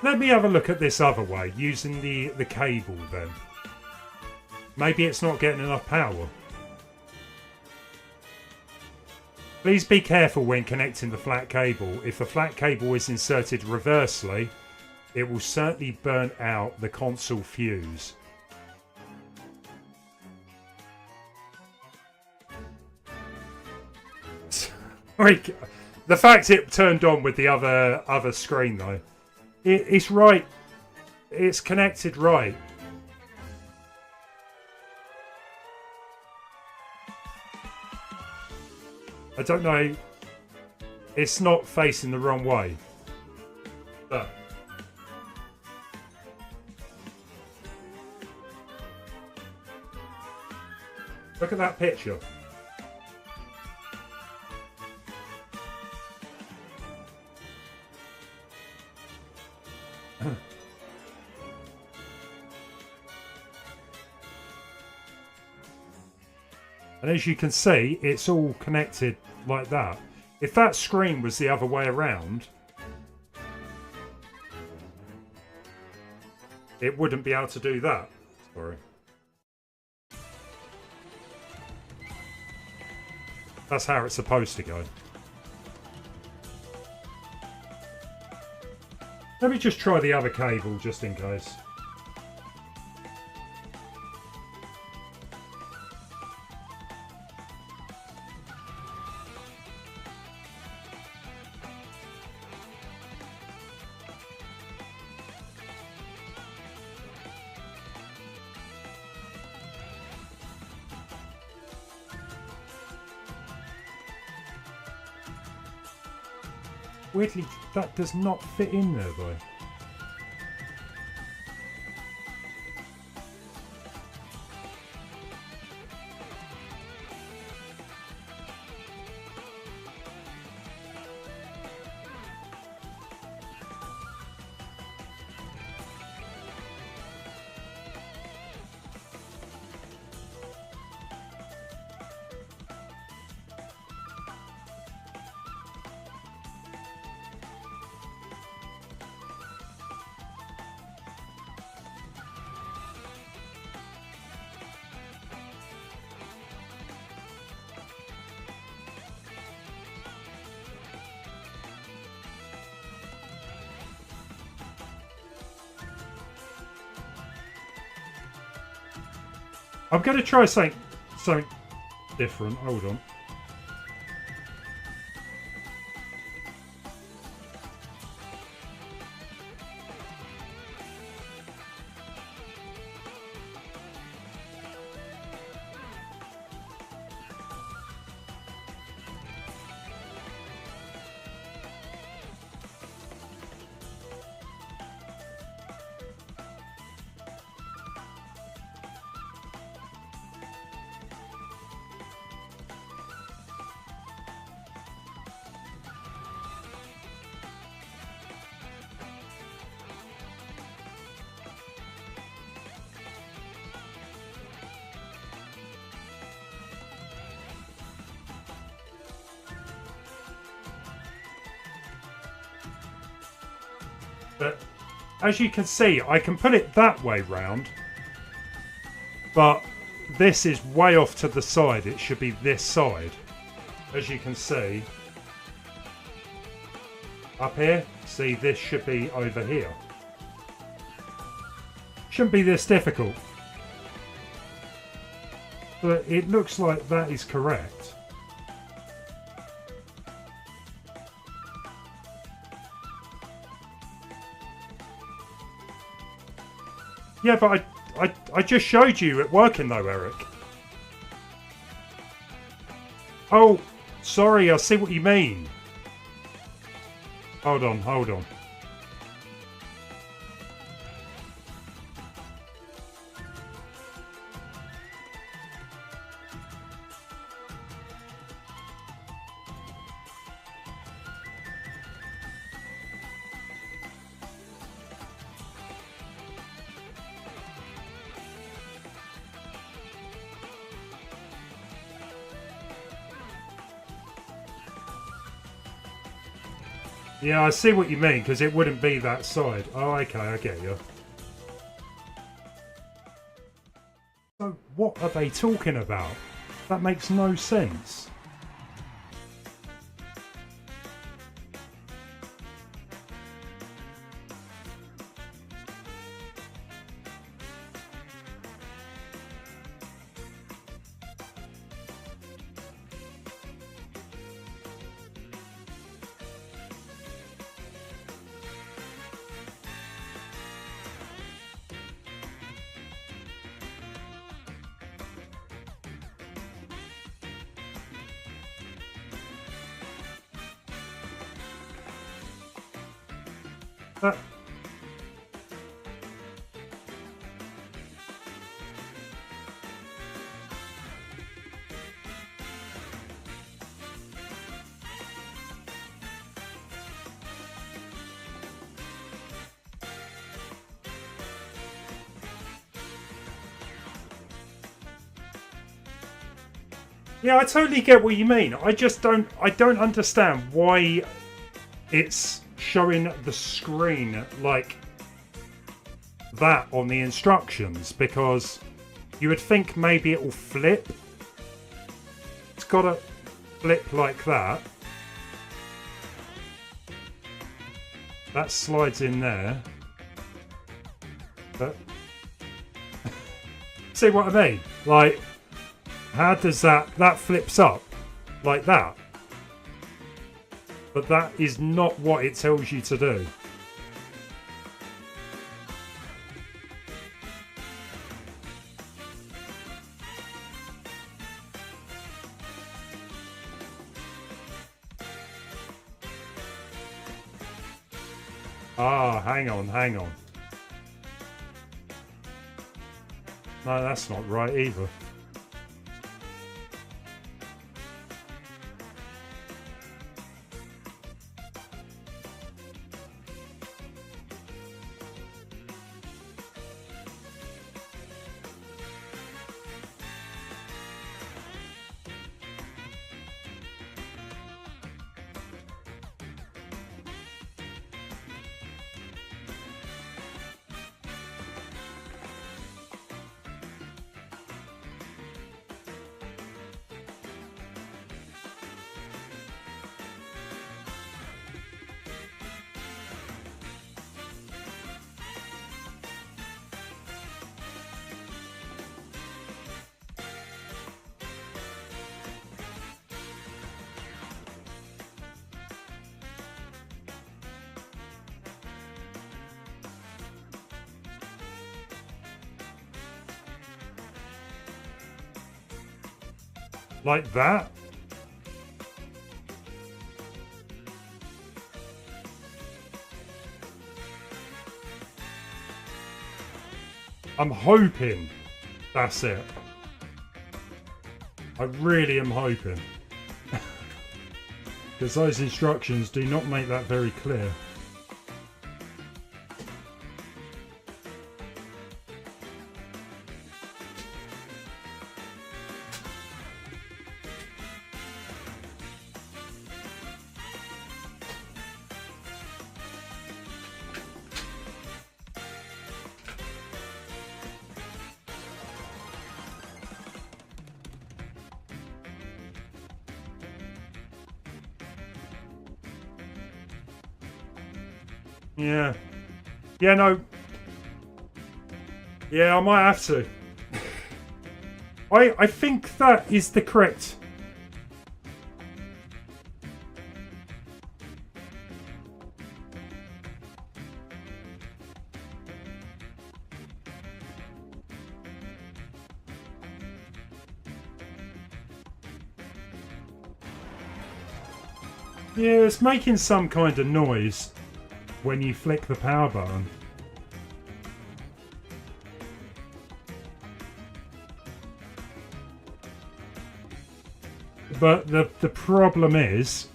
Let me have a look at this other way, using the cable then. Maybe it's not getting enough power. Please be careful when connecting the flat cable. If the flat cable is inserted reversely, it will certainly burn out the console fuse. The fact it turned on with the other screen though. It's right. It's connected right. I don't know. It's not facing the wrong way. But look at that picture. And as you can see, it's all connected like that. If that screen was the other way around, it wouldn't be able to do that. Sorry. That's how it's supposed to go. Let me just try the other cable just in case. Weirdly, that does not fit in there though. I'm going to try something different. Hold on. But as you can see, I can put it that way round, but this is way off to the side. It should be this side. As you can see, up here, see, this should be over here. Shouldn't be this difficult. But it looks like that is correct. Yeah, but I just showed you it working though, Eric. Oh, sorry, I see what you mean. Hold on, hold on. Yeah, I see what you mean, because it wouldn't be that side. Oh, okay, I get you. So, what are they talking about? That makes no sense. That... Yeah, I totally get what you mean. I don't understand why it's showing the screen like that on the instructions, because you would think maybe it will flip. It's got to flip like that. That slides in there. But see what I mean? Like, how does that flips up like that? But that is not what it tells you to do. Ah, hang on, hang on. No, that's not right either. Like that? I'm hoping that's it. I really am hoping. Because those instructions do not make that very clear. Yeah. Yeah, no. Yeah, I might have to. I think that is the correct. Yeah, it's making some kind of noise when you flick the power button. But the problem is,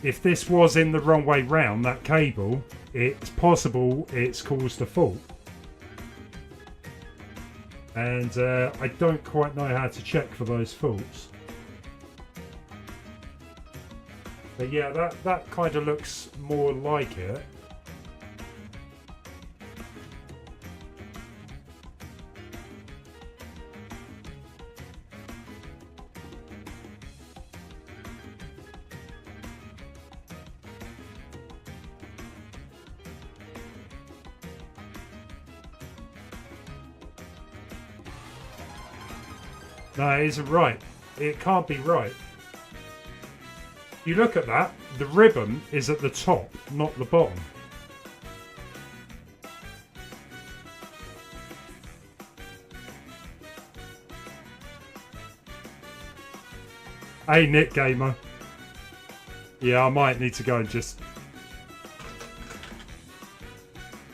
if this was in the wrong way round, that cable, it's possible it's caused a fault. And I don't quite know how to check for those faults. But yeah, that kind of looks more like it. No, it isn't right. It can't be right. You look at that, the ribbon is at the top, not the bottom. Hey, Nick Gamer. Yeah, I might need to go and just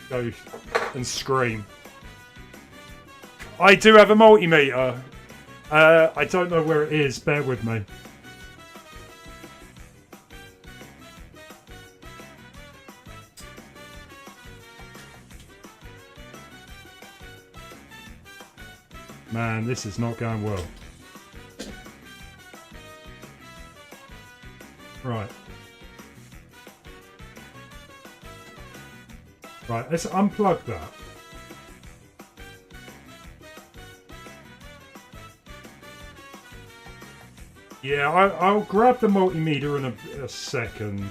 go and scream. I do have a multimeter. I don't know where it is, bear with me. Man, this is not going well. Right. Right, let's unplug that. Yeah, I'll grab the multimeter in a second.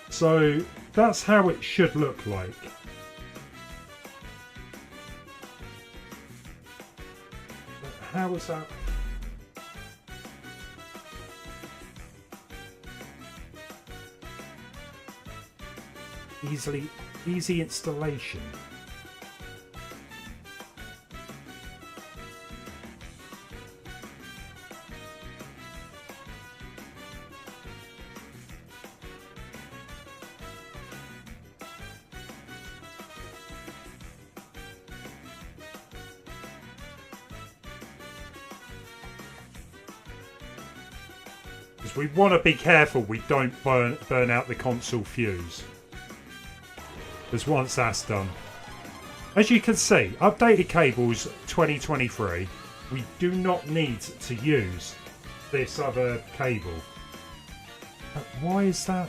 So that's how it should look like. How is that? Easy installation. Because we want to be careful we don't burn out the console fuse. Because once that's done. As you can see, updated cables 2023. We do not need to use this other cable. But why is that?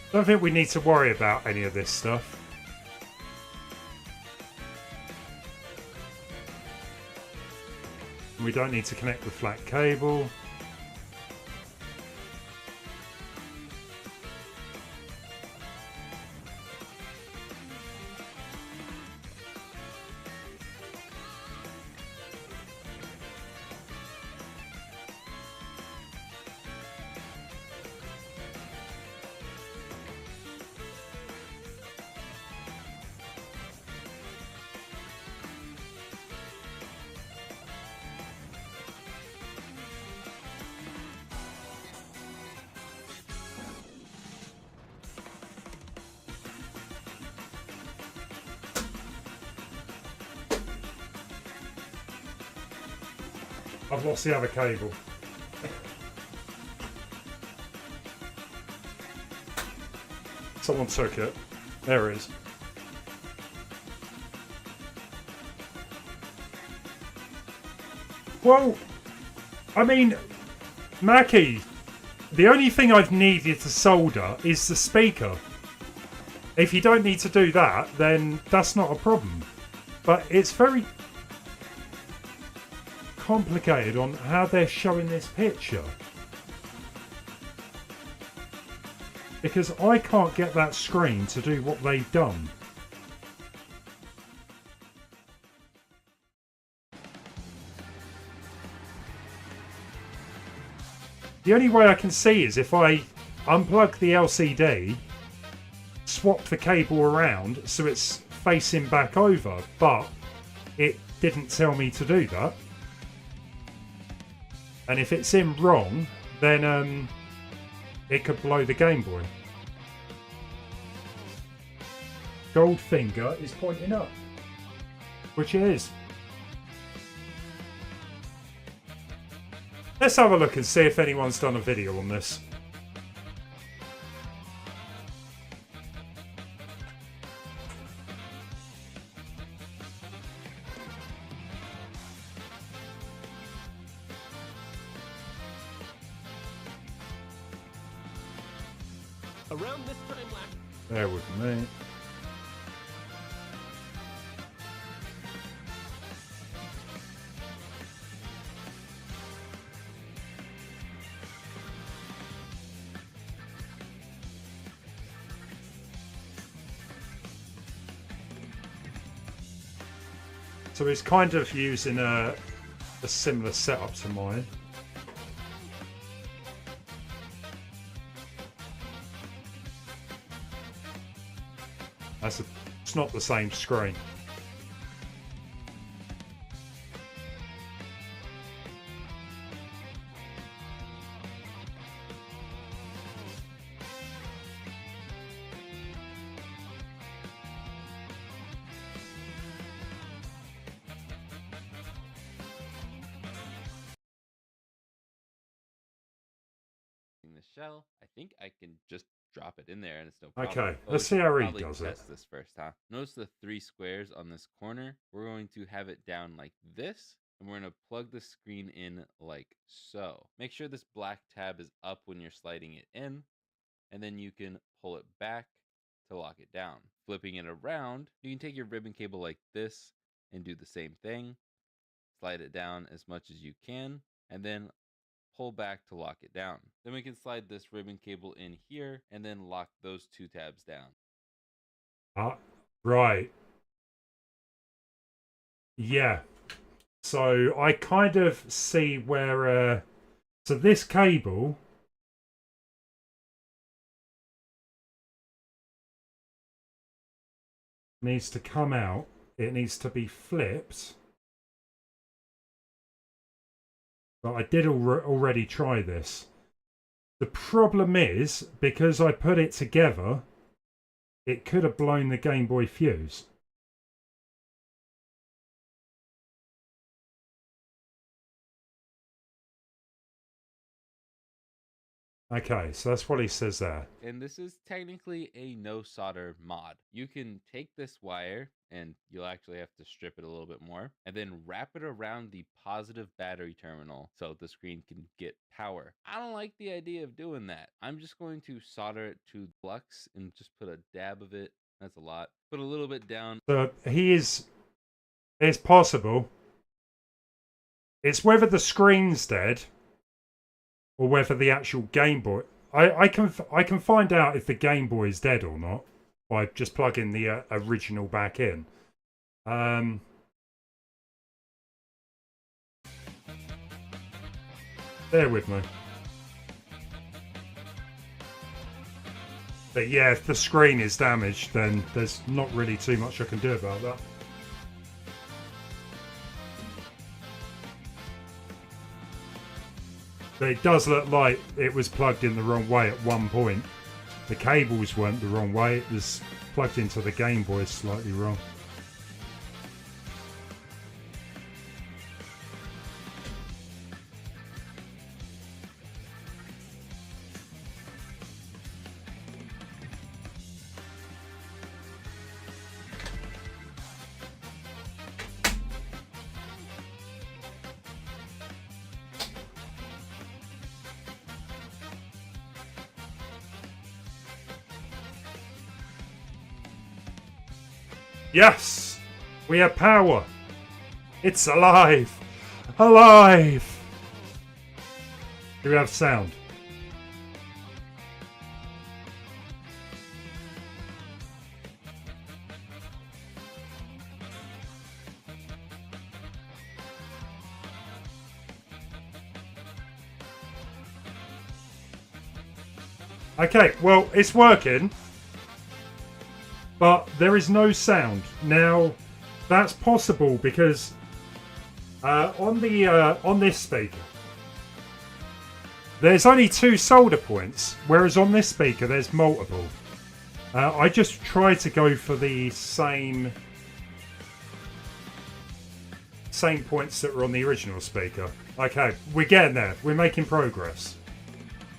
I don't think we need to worry about any of this stuff. We don't need to connect the flat cable. I've lost the other cable. Someone took it. There it is. Well, I mean, Mackie, the only thing I've needed to solder is the speaker. If you don't need to do that, then that's not a problem. But it's very complicated on how they're showing this picture. Because I can't get that screen to do what they've done. The only way I can see is if I unplug the LCD, swap the cable around so it's facing back over, but it didn't tell me to do that. And if it's in wrong, then it could blow the Game Boy. Goldfinger is pointing up, which it is. Let's have a look and see if anyone's done a video on this. Around this time last. Bear with me. So he's kind of using a similar setup to mine. It's not the same screen. The shell, I think I can just drop it in there and it's no problem. Okay, let's see how he does it. Test this first, huh? Notice the 3 squares on this corner. We're going to have it down like this. and we're going to plug the screen in like so. Make sure this black tab is up when you're sliding it in, and then you can pull it back to lock it down. Flipping it around, you can take your ribbon cable like this and do the same thing. Slide it down as much as you can, and then pull back to lock it down. Then we can slide this ribbon cable in here and then lock those two tabs down. Right. Yeah. So I kind of see where so this cable needs to come out. It needs to be flipped. But I did already try this. The problem is, because I put it together, it could have blown the Game Boy fuse. Okay, so that's what he says there. And this is technically a no solder mod. You can take this wire, and you'll actually have to strip it a little bit more, and then wrap it around the positive battery terminal so the screen can get power. I don't like the idea of doing that. I'm just going to solder it to flux and just put a dab of it. That's a lot. Put a little bit down. So it's possible. It's whether the screen's dead or whether the actual Game Boy. I can find out if the Game Boy is dead or not by just plugging the original back in. Bear with me. But yeah, if the screen is damaged, then there's not really too much I can do about that. But it does look like it was plugged in the wrong way at one point. The cables weren't the wrong way, it was plugged into the Game Boy slightly wrong. Yes! We have power! It's alive! Alive! Do we have sound? Okay, well, it's working. But there is no sound. Now, that's possible because on this speaker, there's only 2 solder points, whereas on this speaker there's multiple. I just tried to go for the same points that were on the original speaker. Okay, we're getting there. We're making progress.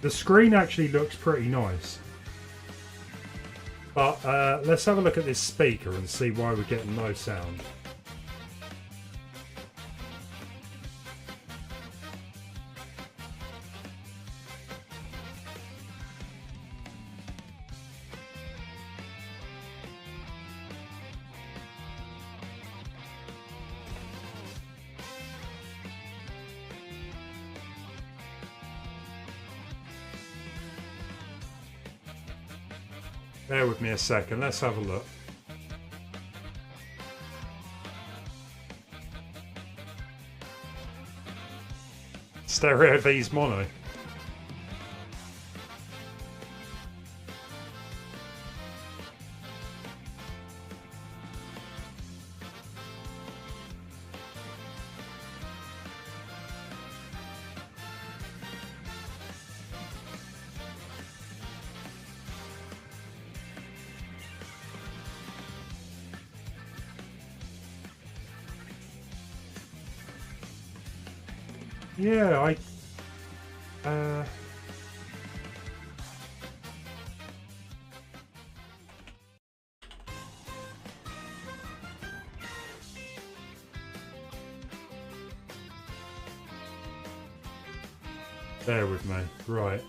The screen actually looks pretty nice. But let's have a look at this speaker and see why we're getting no sound. Bear with me a second, let's have a look. Stereo V's mono. Yeah, Bear with me. Right.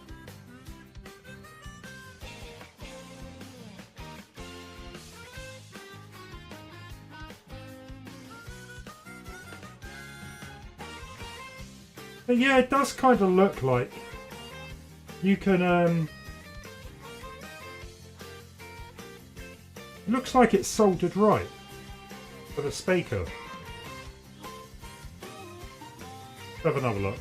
But yeah, it does kind of look like you can, it looks like it's soldered right for the speaker. Have another look.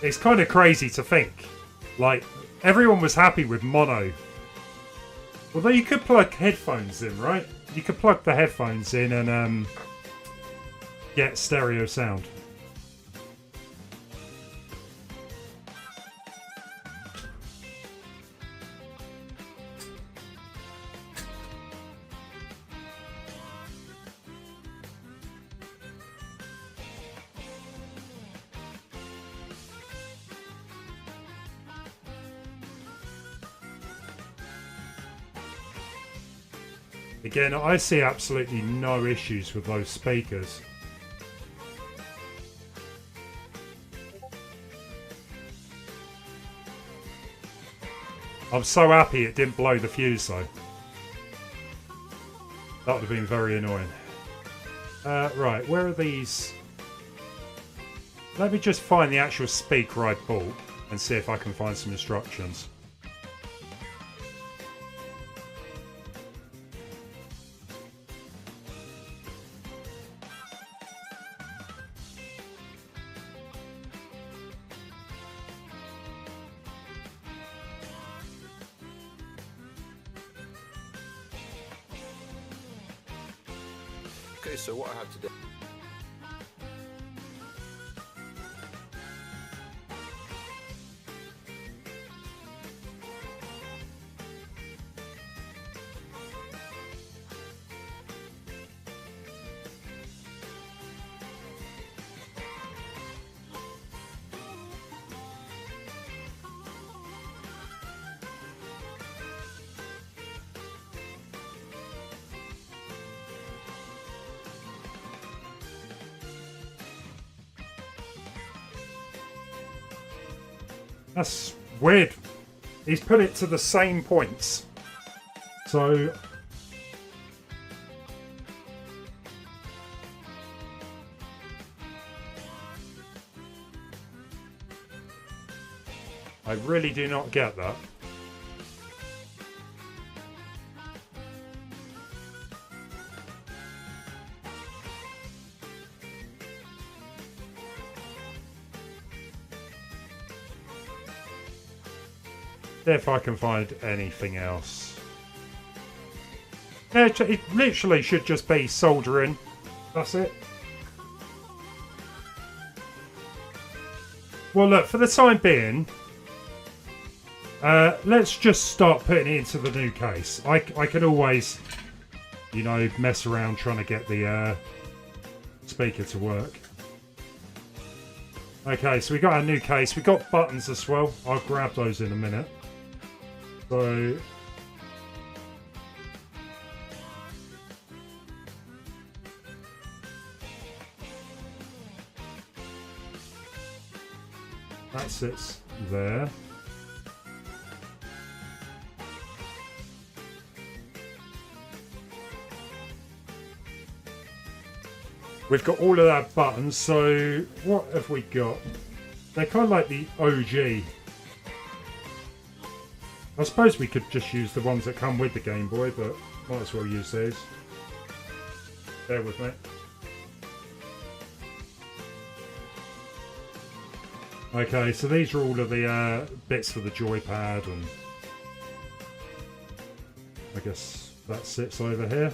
It's kind of crazy to think, like, everyone was happy with mono. Although you could plug headphones in, right? You could plug the headphones in and get stereo sound. Again, I see absolutely no issues with those speakers. I'm so happy it didn't blow the fuse though. That would have been very annoying. Right, where are these? Let me just find the actual speaker I bought and see if I can find some instructions. Okay, so what I have to do. That's weird. He's put it to the same points. So I really do not get that. If I can find anything else. Yeah, it literally should just be soldering. That's it. Well, look, for the time being, let's just start putting it into the new case. I can always, you know, mess around trying to get the speaker to work. Okay, so we got our new case. We got buttons as well. I'll grab those in a minute. So that sits there. We've got all of our buttons, so what have we got? They're kind of like the OG. I suppose we could just use the ones that come with the Game Boy, but might as well use these. Bear with me. Okay, so these are all of the bits for the joypad, and I guess that sits over here.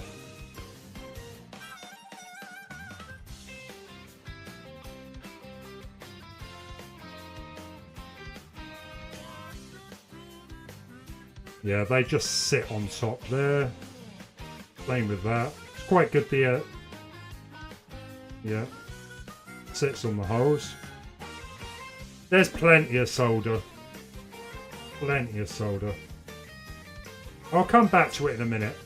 Yeah, they just sit on top there. Same with that. It's quite good. The yeah, sits on the holes. There's plenty of solder. Plenty of solder. I'll come back to it in a minute.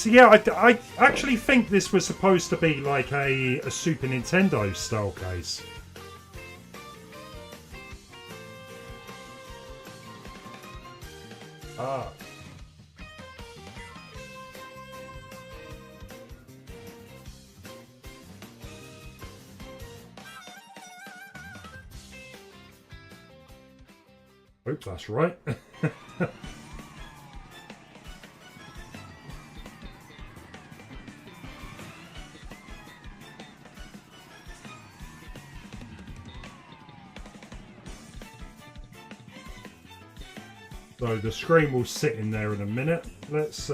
So yeah, I actually think this was supposed to be like a Super Nintendo style case. Ah. Hope that's right. So the screen will sit in there in a minute. Let's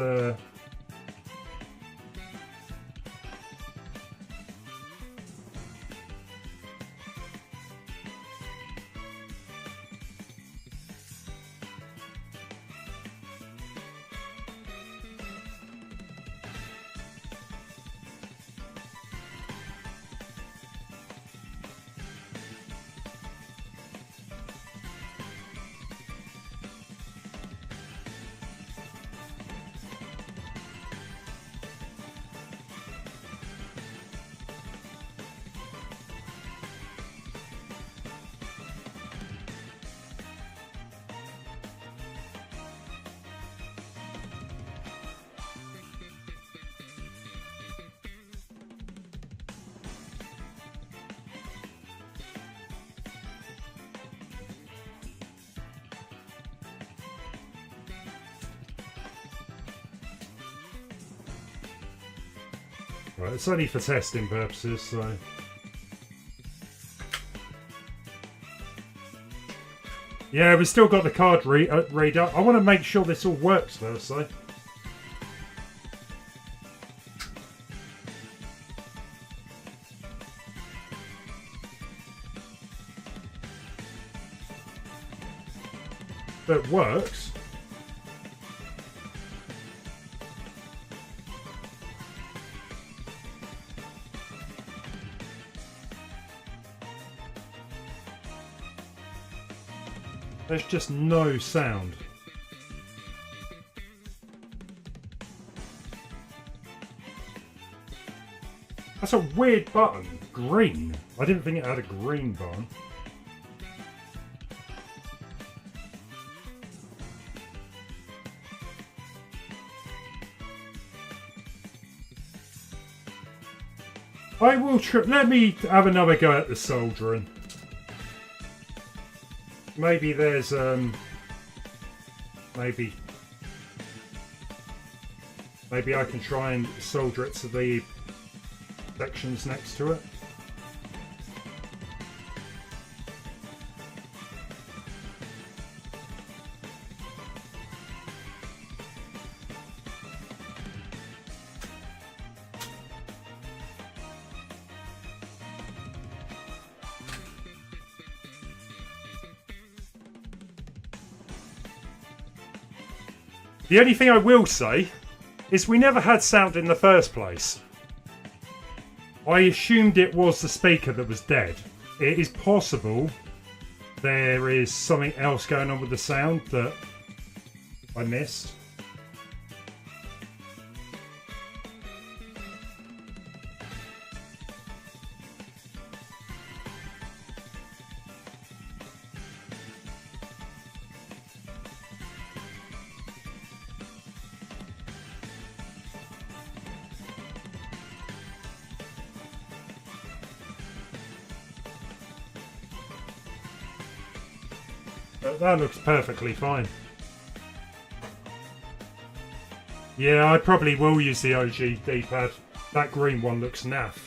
right, it's only for testing purposes, so. Yeah, we've still got the card reader. I want to make sure this all works first, though. If it works. There's just no sound. That's a weird button. Green. I didn't think it had a green button. I will let me have another go at the soldering. Maybe there's maybe I can try and solder it to the sections next to it. The only thing I will say is we never had sound in the first place. I assumed it was the speaker that was dead. It is possible there is something else going on with the sound that I missed. That looks perfectly fine. Yeah, I probably will use the OG D-pad. That green one looks naff.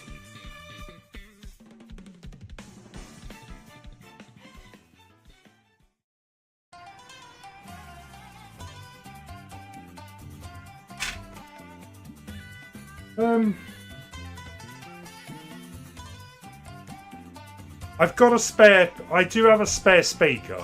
I've got a spare. I do have a spare speaker.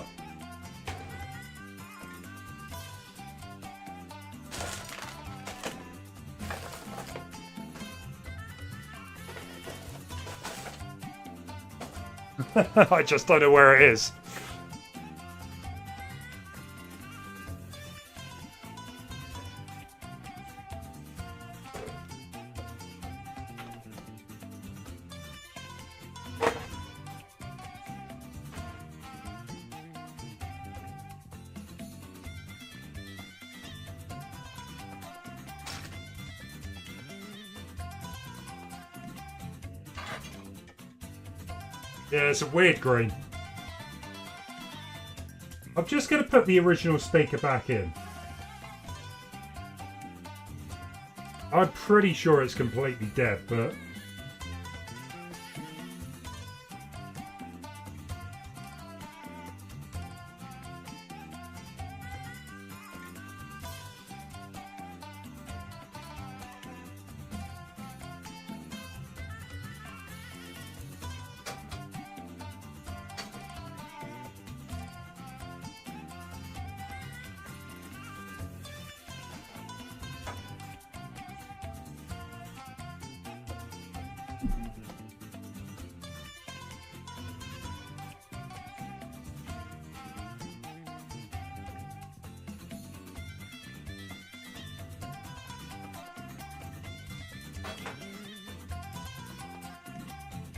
I just don't know where it is. Yeah, it's a weird green. I'm just going to put the original speaker back in. I'm pretty sure it's completely dead, but...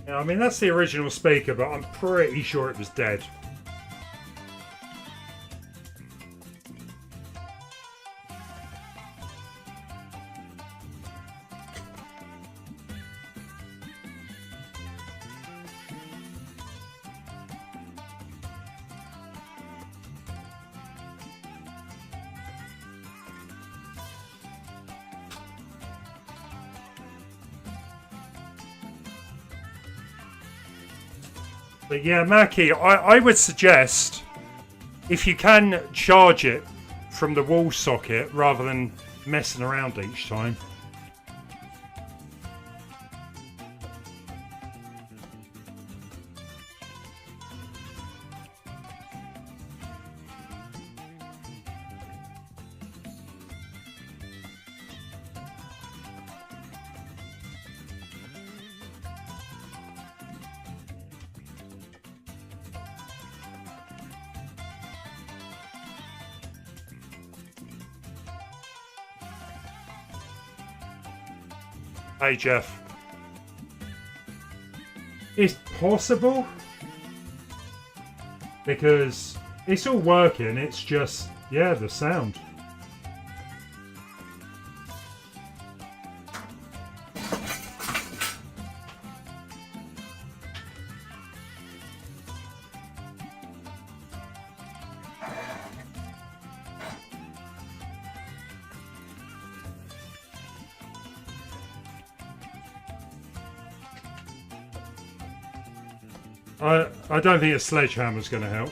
Yeah, I mean, that's the original speaker, but I'm pretty sure it was dead. But yeah, Mackie, I would suggest if you can charge it from the wall socket rather than messing around each time. Hey Jeff. It's possible because it's all working, it's just, yeah, the sound. I don't think a sledgehammer's going to help.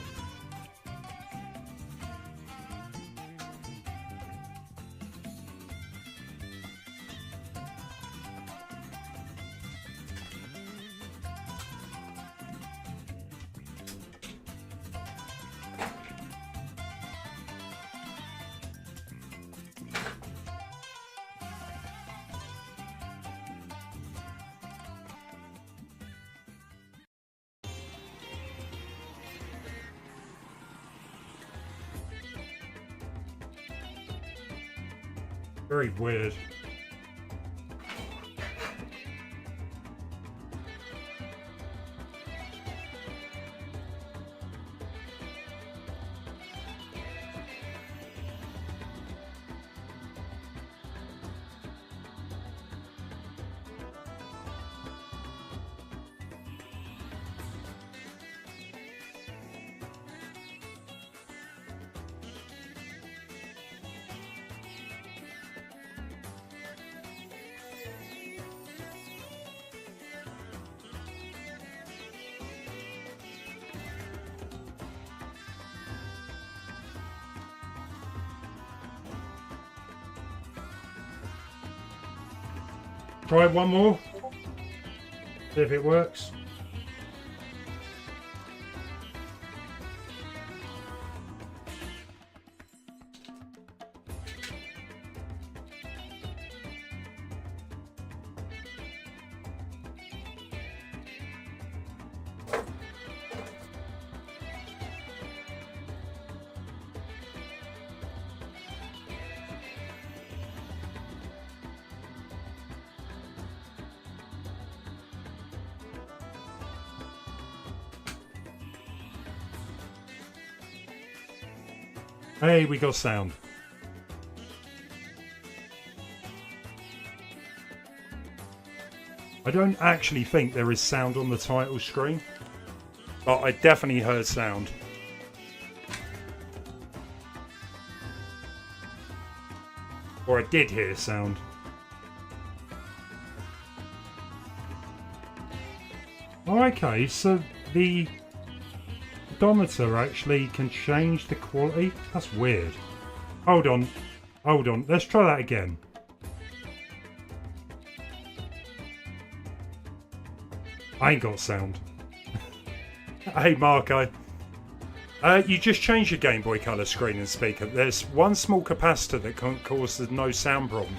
Very weird. Try one more. See if it works. Hey, we got sound. I don't actually think there is sound on the title screen. but I definitely heard sound. Or I did hear sound. Oh, okay, so the odometer actually can change the quality? That's weird. Hold on. Hold on. Let's try that again. I ain't got sound. Hey, Marco. You just changed your Game Boy Color screen and speaker. There's one small capacitor that can cause the no sound problem.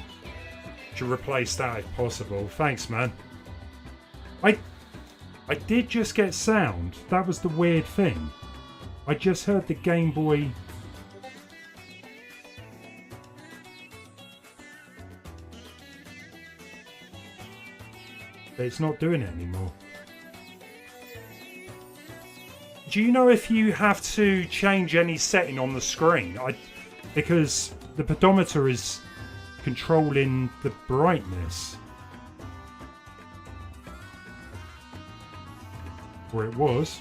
To replace that if possible. Thanks, man. I did just get sound. That was the weird thing. I just heard the Game Boy. But it's not doing it anymore. Do you know if you have to change any setting on the screen? Because the pedometer is controlling the brightness. Or it was.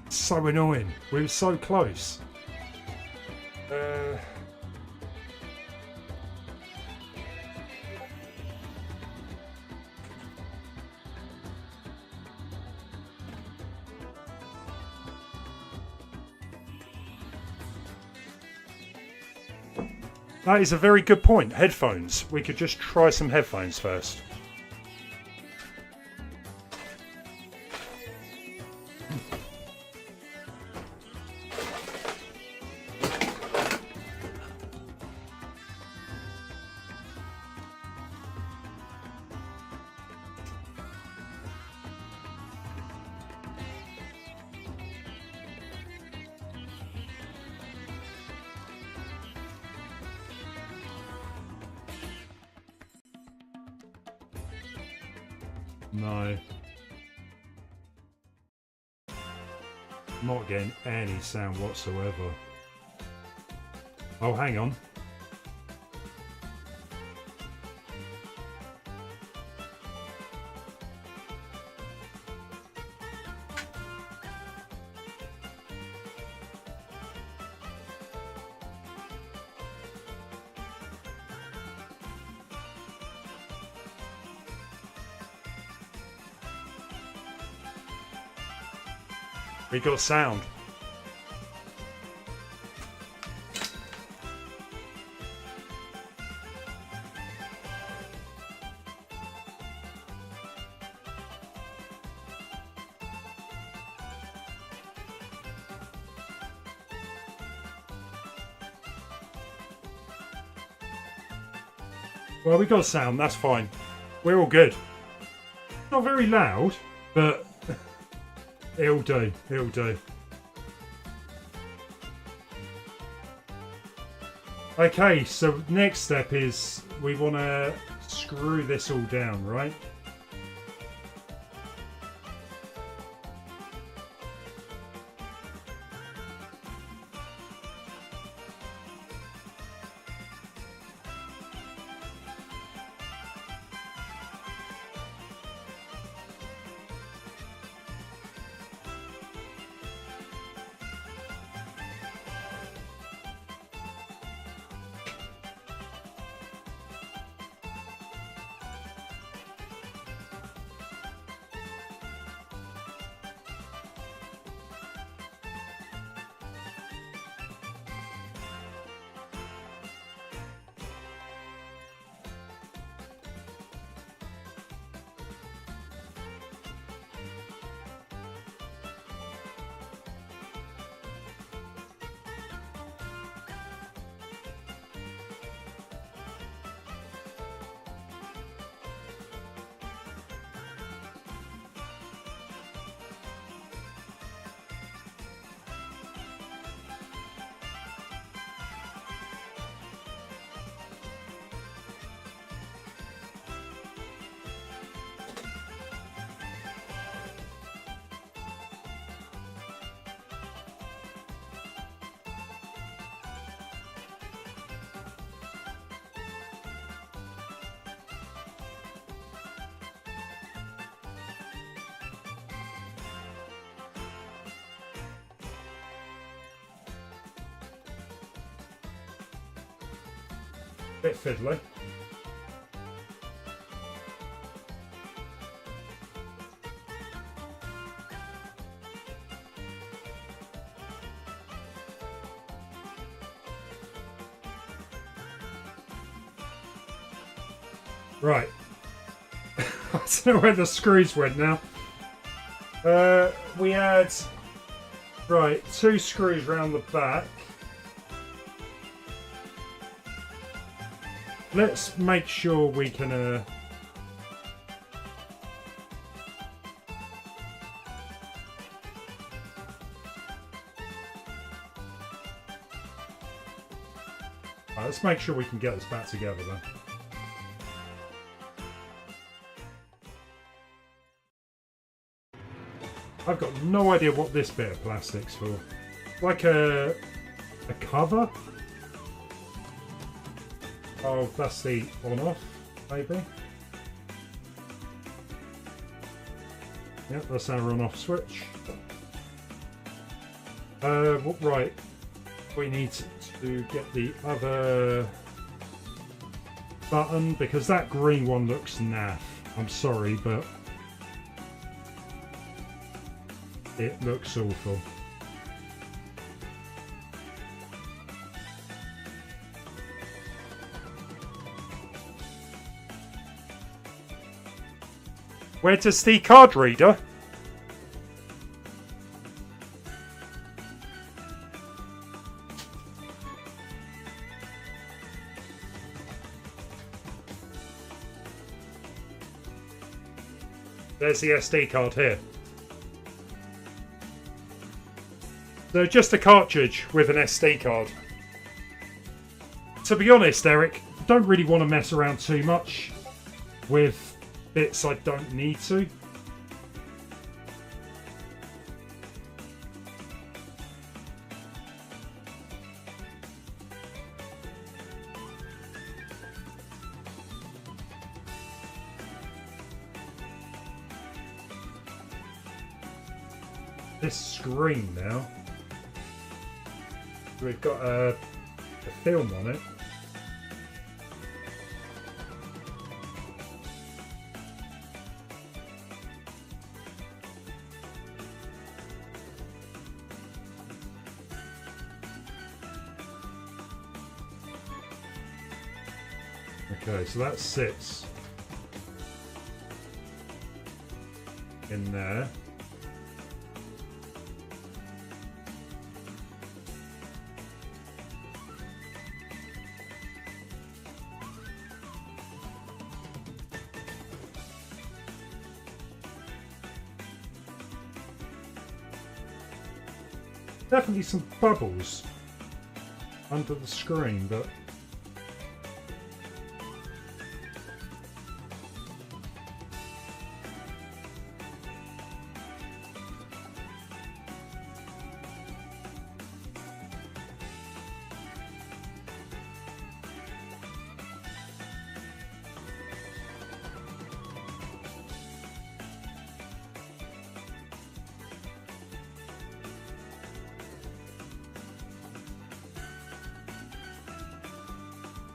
So annoying. We were so close. That is a very good point. Headphones. We could just try some headphones first. No. Not getting any sound whatsoever. Oh, hang on. We got sound. Well, we got sound, that's fine. We're all good. Not very loud, but it'll do, it'll do. Okay, so next step is we want to screw this all down, right? Bit fiddly. Right. I don't know where the screws went now. We had, right, 2 screws round the back. Let's make sure we can right, let's make sure we can get this back together then. I've got no idea what this bit of plastic's for. Like a cover? Oh, that's the on-off, maybe? Yep, that's our on-off switch. Right. We need to get the other button, because that green one looks naff. I'm sorry, but it looks awful. Where does the card reader? There's the SD card here. So just a cartridge with an SD card. To be honest, Eric, I don't really want to mess around too much with bits I don't need to. This screen now, we've got a film on it. Okay, so that sits in there. Definitely some bubbles under the screen, but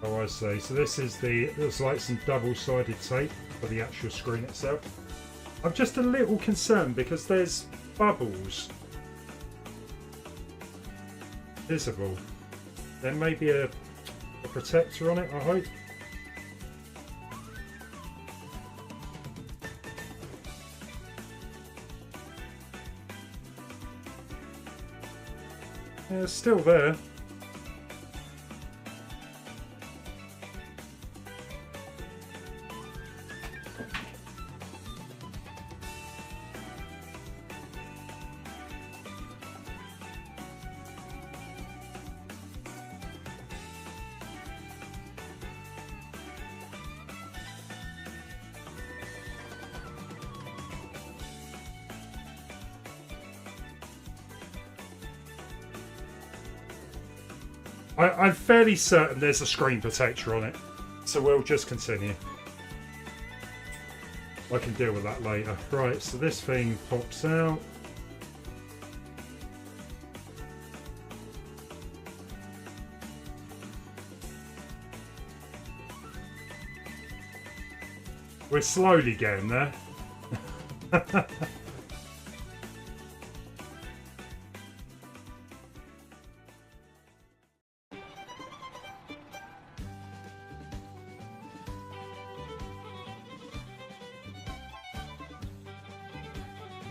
oh, I see. So this is there's like some double-sided tape for the actual screen itself. I'm just a little concerned because there's bubbles visible. There may be a protector on it, I hope. Yeah, it's still there. I'm fairly certain there's a screen protector on it, so we'll just continue. I can deal with that later. Right, so this thing pops out. We're slowly getting there.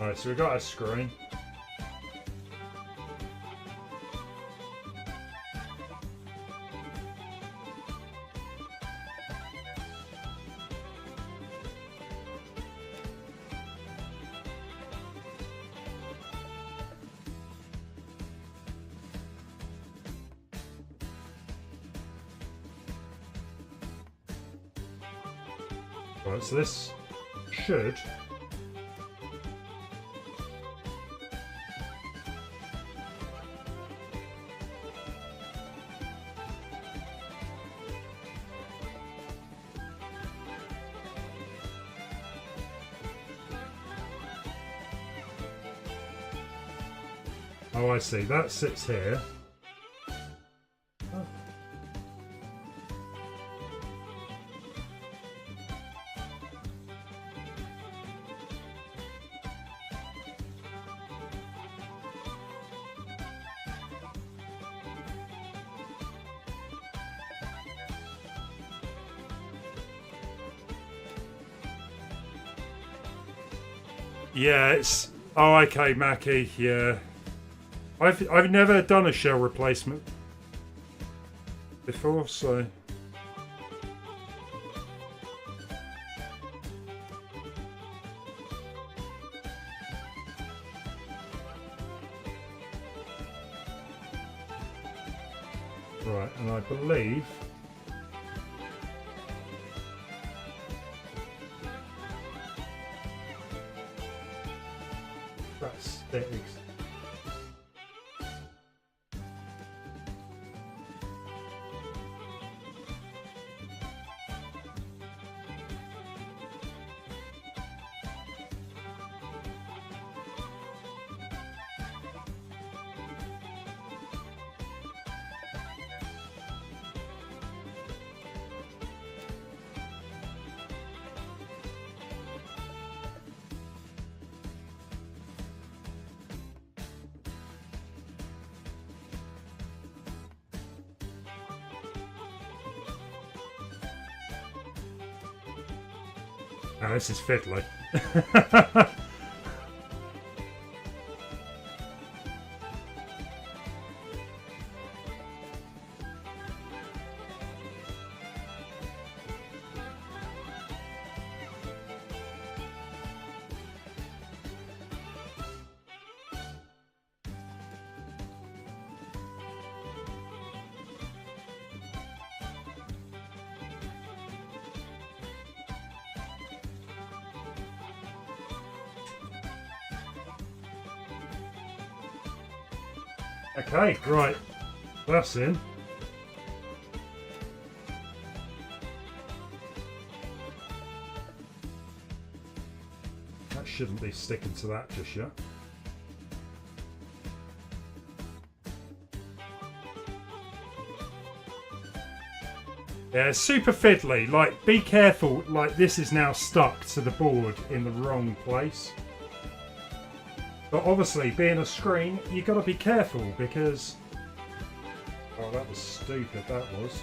Right, so we've got a screen. Right, so this should Oh, I see. That sits here. Oh. Yeah, it's... Oh, okay, Mackie, yeah. I've never done a shell replacement before, so... Right, and I believe... that sticks. Oh, this is fiddly. Okay, right. That's in. That shouldn't be sticking to that just yet. Yeah, it's super fiddly. Like, be careful. Like, this is now stuck to the board in the wrong place. But obviously, being a screen, you got to be careful because... Oh, that was stupid, that was.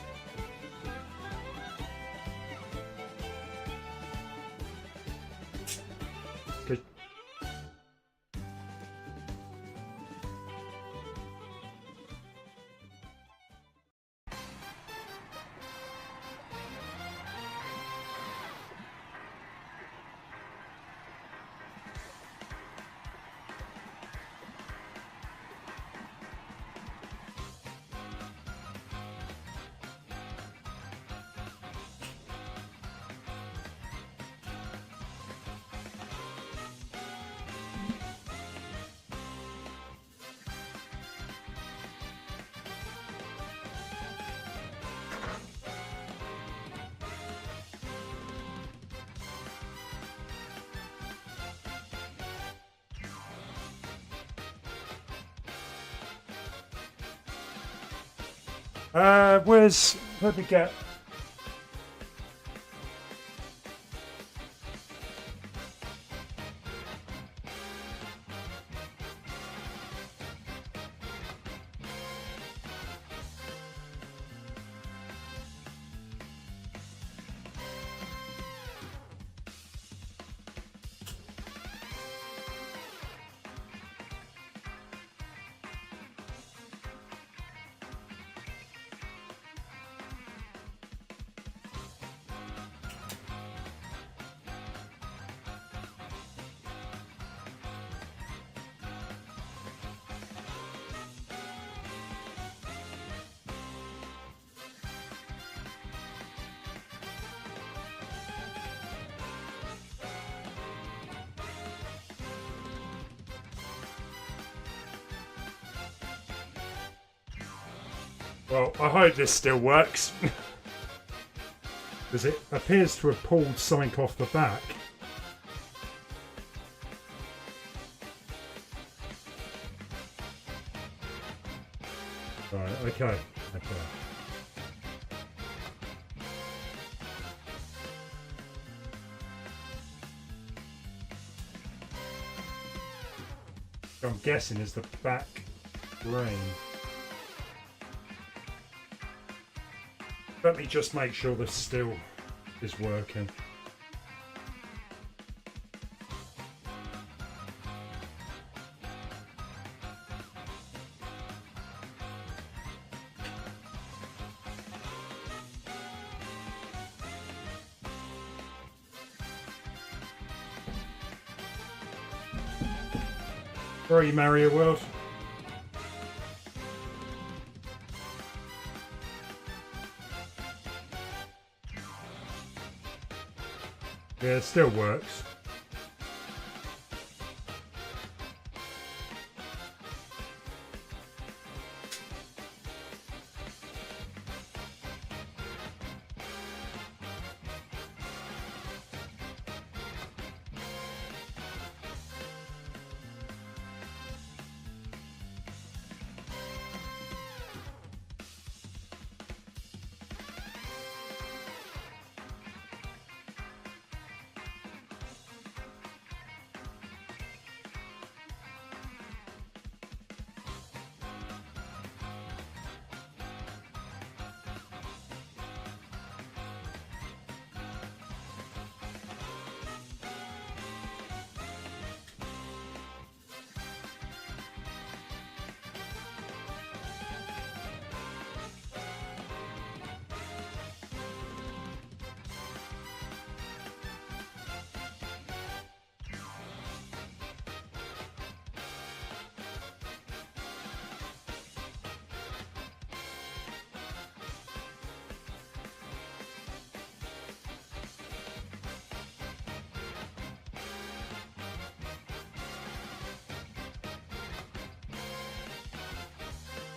Good. Let me get... Well, I hope this still works. Because it appears to have pulled something off the back. Right, okay. I'm guessing is the back ring. Let me just make sure this still is working. Where are you, Mario World? Yeah, it still works.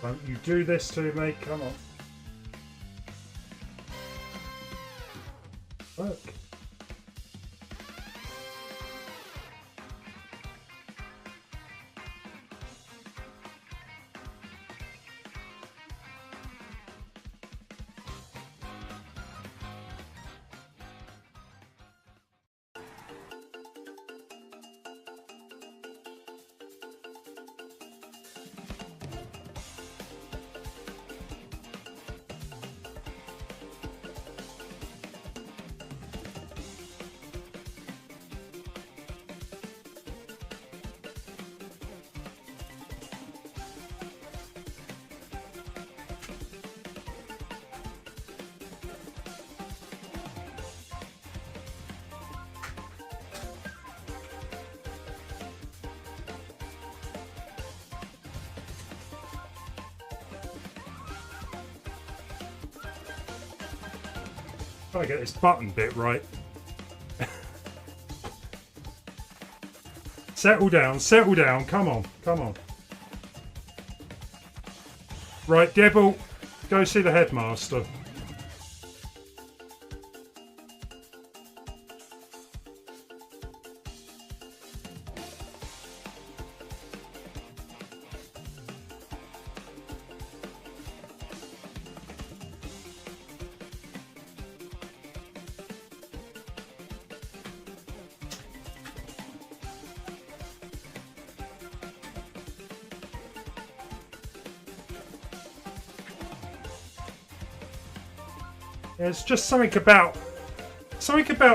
Don't you do this to me, come on. Look. Gotta get this button bit right. Settle down, come on, come on. Right, Dibble, go see the headmaster. There's just something about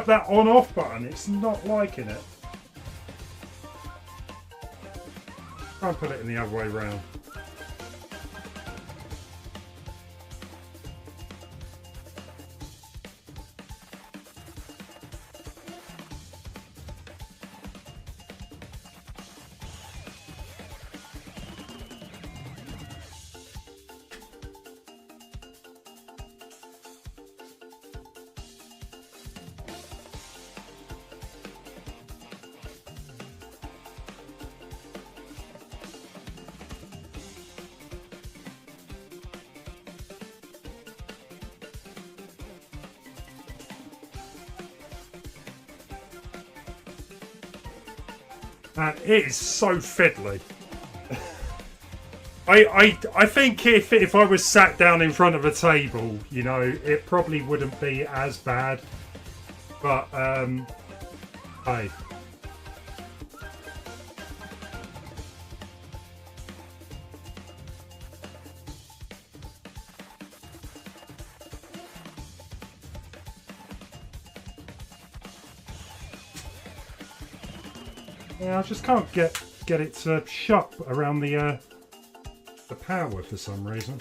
that on-off button. It's not liking it. Try and put it in the other way round. And it is so fiddly. I think if I was sat down in front of a table, you know, it probably wouldn't be as bad. But hey. Yeah, I just can't get it to shut around the power for some reason.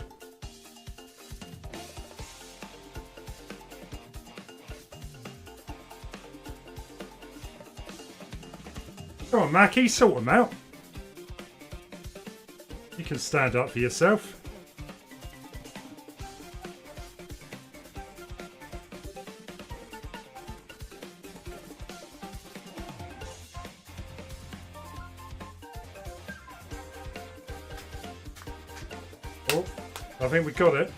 Come on, Mackie, sort them out. You can stand up for yourself. Oh, I think we got it.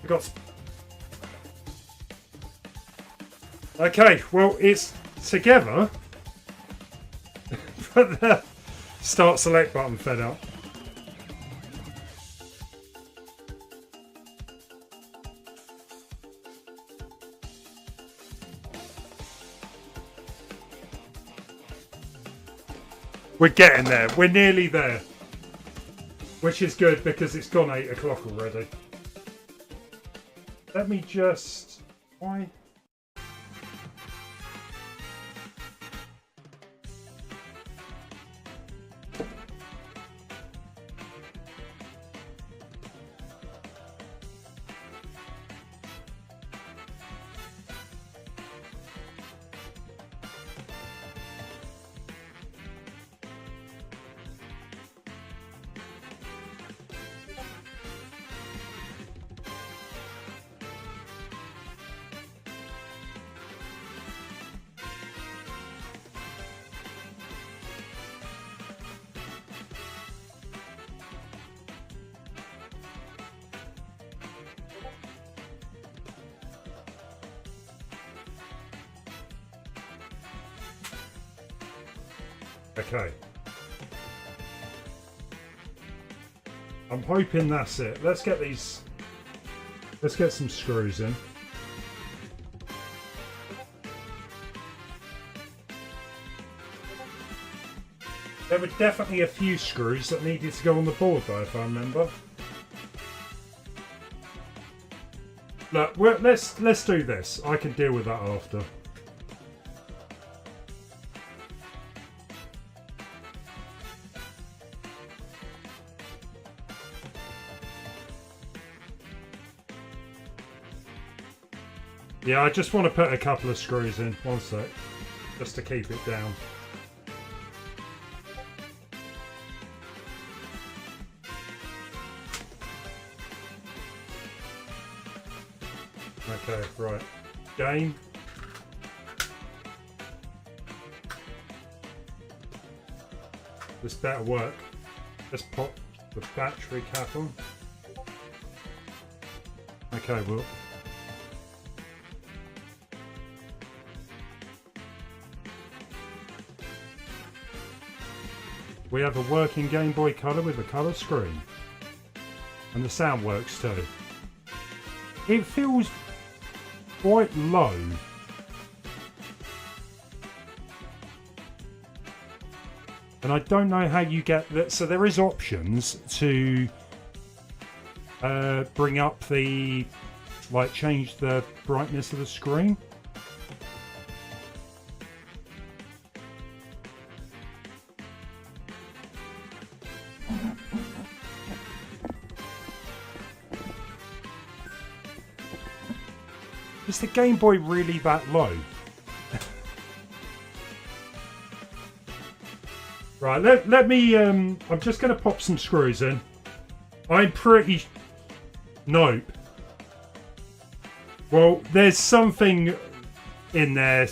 We got. Okay, well, it's together. But the start select button fed up. We're getting there. We're nearly there. Which is good because it's gone 8 o'clock already. Let me just... Why? Okay. I'm hoping that's it. Let's get these... Let's get some screws in. There were definitely a few screws that needed to go on the board though, if I remember. Look, let's do this. I can deal with that after. Yeah, I just want to put a couple of screws in. One sec. Just to keep it down. Okay, right. Game. This better work. Let's pop the battery cap on. Okay, well. We have a working Game Boy Color with a colour screen. And the sound works too. It feels quite low. And I don't know how you get that. So there is options to bring up the, like change the brightness of the screen. Is the Game Boy really that low? Right, let me, I'm just going to pop some screws in. I'm pretty... Nope. Well, there's something in there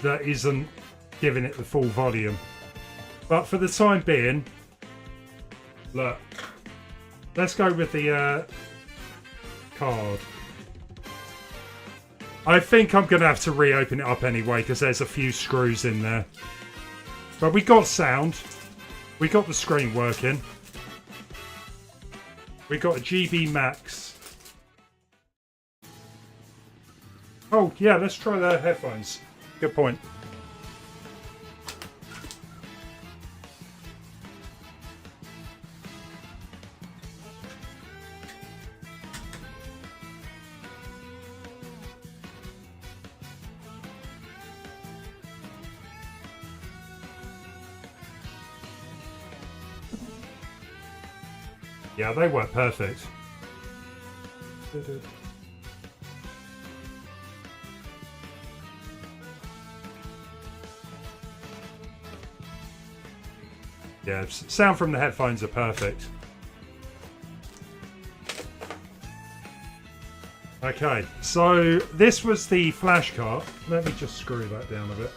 that isn't giving it the full volume. But for the time being, look, let's go with the card. I think I'm going to have to reopen it up anyway because there's a few screws in there. But we got sound. We got the screen working. We got a GB Max. Oh, yeah, let's try the headphones. Good point. Yeah, they work perfect. Yeah, sound from the headphones are perfect. Okay, so this was the flash cart. Let me just screw that down a bit.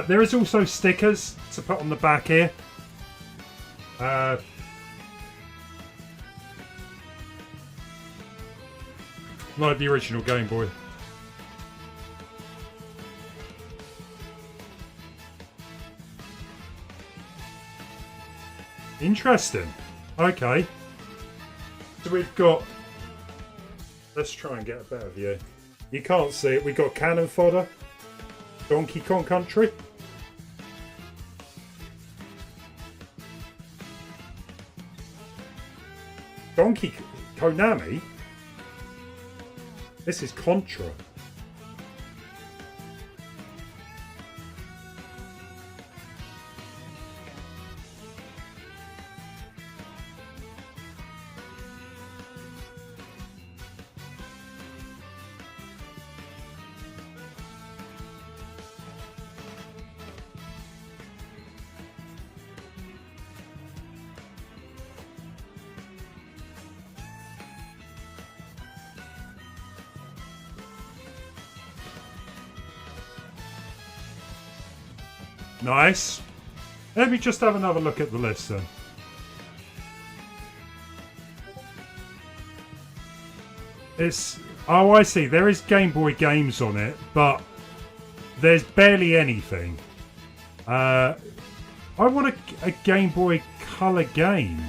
There is also stickers to put on the back here. Like the original Game Boy. Interesting. Okay. So we've got... Let's try and get a better view. You can't see it. We've got cannon fodder. Donkey Kong Country. Donkey Konami? This is Contra. Nice. Let me just have another look at the list then. It's... Oh, I see. There is Game Boy games on it, but there's barely anything. I want a Game Boy Color game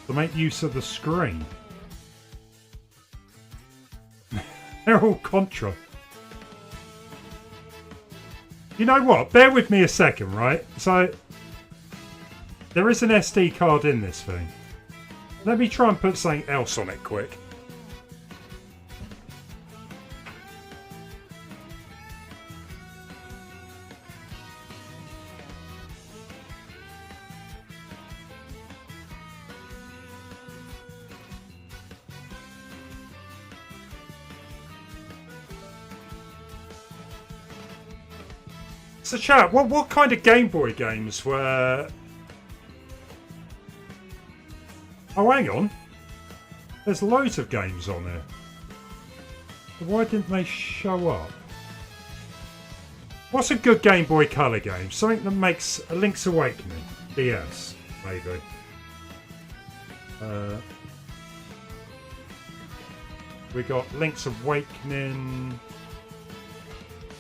to make use of the screen. They're all Contra. You know what? Bear with me a second, right? So, there is an SD card in this thing. Let me try and put something else on it quick. So chat, what kind of Game Boy games were... Oh, hang on. There's loads of games on there. Why didn't they show up? What's a good Game Boy Color game? Something that makes a Link's Awakening. DS, maybe. We got Link's Awakening.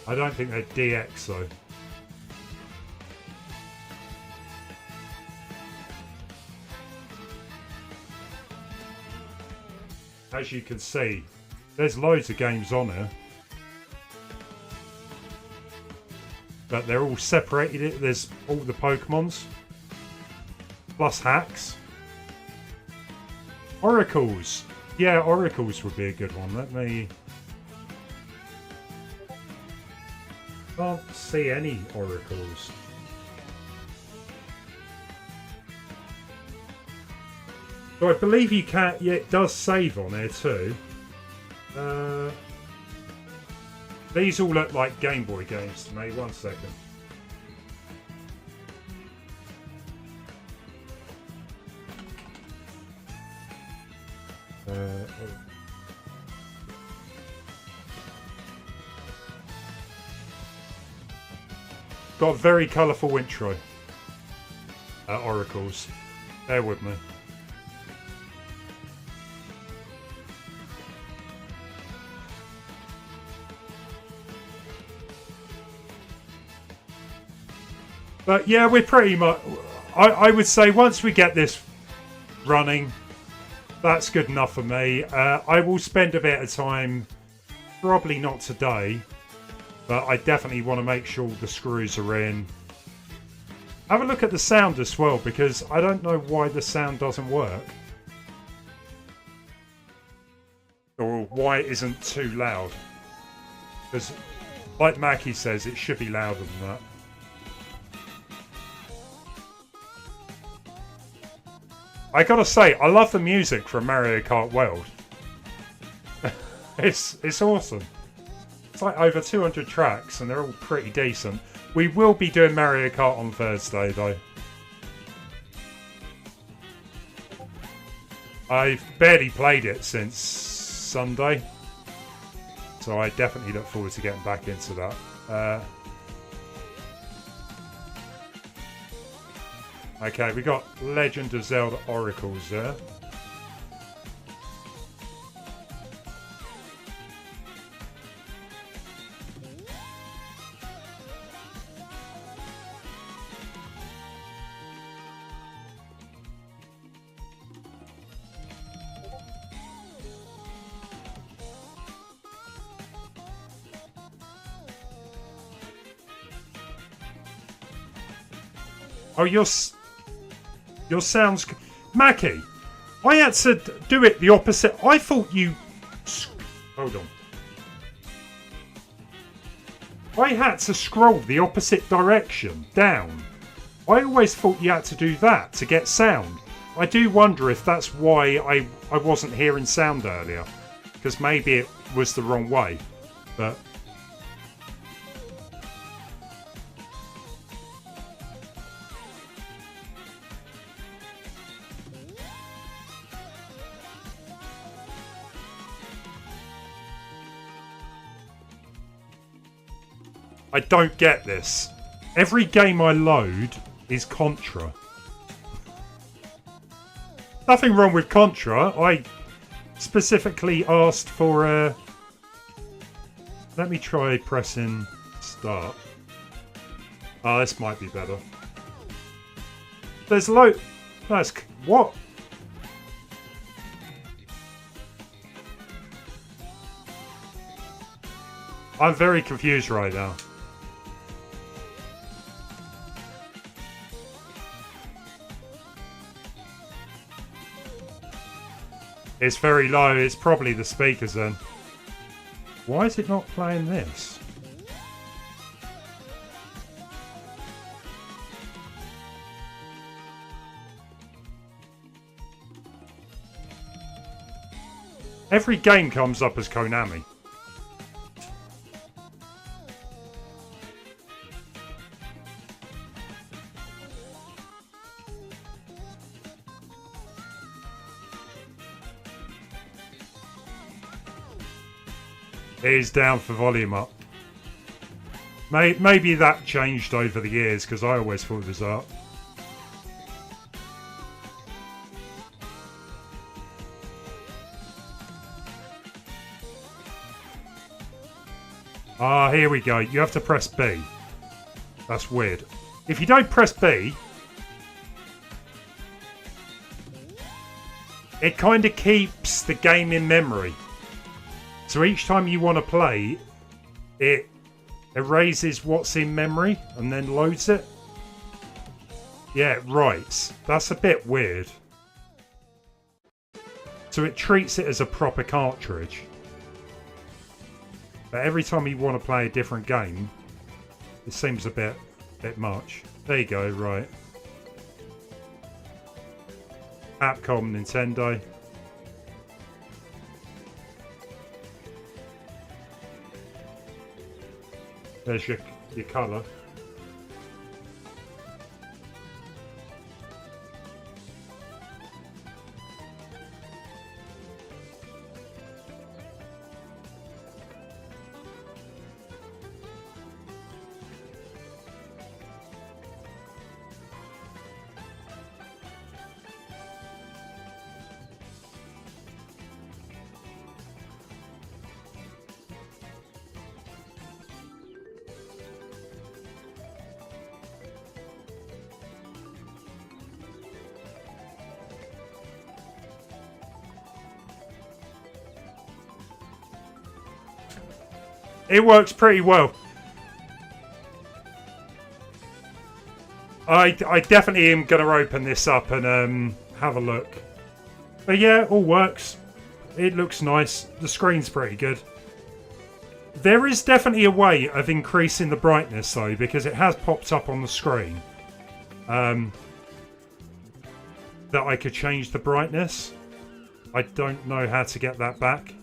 I don't think they're DX though. As you can see, there's loads of games on here. But they're all separated. There's all the Pokemons. Plus hacks. Oracles. Yeah, Oracles would be a good one. Let me... Can't see any Oracles. So I believe you can. Yeah, it does save on there too. These all look like Game Boy games to me. 1 second. Got a very colourful intro. Oracles. Bear with me. But yeah, we're pretty much... I would say once we get this running, that's good enough for me. I will spend a bit of time, probably not today, but I definitely want to make sure the screws are in. Have a look at the sound as well, because I don't know why the sound doesn't work. Or why it isn't too loud. Because, like Mackie says, it should be louder than that. I gotta say, I love the music from Mario Kart World. It's awesome. It's like over 200 tracks, and they're all pretty decent. We will be doing Mario Kart on Thursday, though. I've barely played it since Sunday, so I definitely look forward to getting back into that. Okay, we got Legend of Zelda Oracles there. Oh, your sound's... Mackie, I had to do it the opposite. I thought you... Hold on. I had to scroll the opposite direction, down. I always thought you had to do that to get sound. I do wonder if that's why I wasn't hearing sound earlier. Because maybe it was the wrong way. But... I don't get this. Every game I load is Contra. Nothing wrong with Contra. I specifically asked for let me try pressing start. Ah, this might be better. There's That's... What? I'm very confused right now. It's very low. It's probably the speakers then. Why is it not playing this? Every game comes up as Konami. It is down for volume up. Maybe that changed over the years, because I always thought it was up. Ah, here we go. You have to press B. That's weird. If you don't press B, it kind of keeps the game in memory. So each time you want to play, it erases what's in memory and then loads it. Yeah, it writes. That's a bit weird. So it treats it as a proper cartridge. But every time you want to play a different game, it seems a bit much. There you go, right. Capcom, Nintendo. There's your colour. It works pretty well. I definitely am going to open this up and have a look. But yeah, all works. It looks nice. The screen's pretty good. There is definitely a way of increasing the brightness though, because it has popped up on the screen. That I could change the brightness. I don't know how to get that back.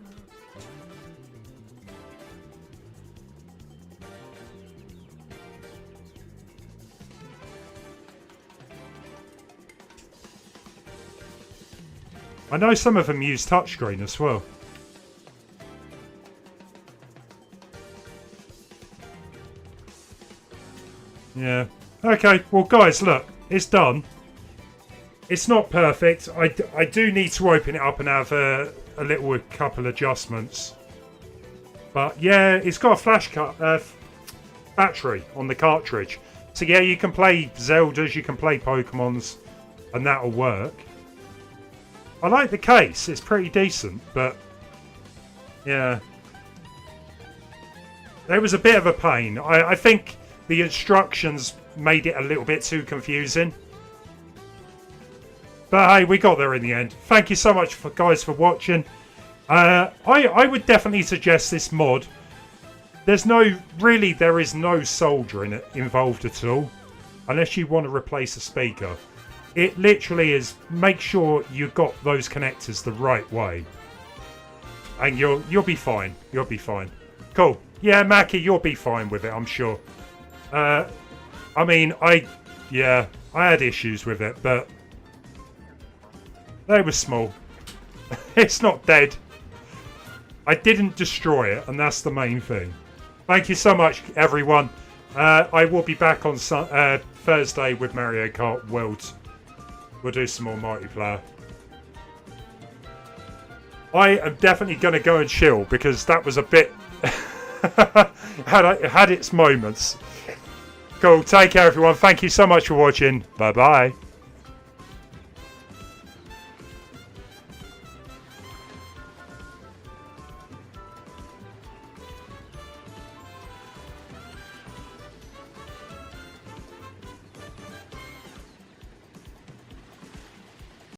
I know some of them use touchscreen as well. Yeah. Okay, well guys, look, it's done. It's not perfect. I do need to open it up and have a little couple adjustments. But yeah, it's got a flash battery on the cartridge. So yeah, you can play Zeldas, you can play Pokemons, and that'll work. I like the case, it's pretty decent, but yeah. It was a bit of a pain. I think the instructions made it a little bit too confusing. But hey, we got there in the end. Thank you so much, guys, for watching. I would definitely suggest this mod. There is no soldering involved at all. Unless you want to replace a speaker. It literally is, make sure you got those connectors the right way. And you'll be fine. You'll be fine. Cool. Yeah, Mackie, you'll be fine with it, I'm sure. I mean, I had issues with it, but they were small. It's not dead. I didn't destroy it, and that's the main thing. Thank you so much, everyone. I will be back on Thursday with Mario Kart World. We'll do some more multiplayer. I am definitely going to go and chill because that was a bit... had its moments. Cool. Take care, everyone. Thank you so much for watching. Bye-bye.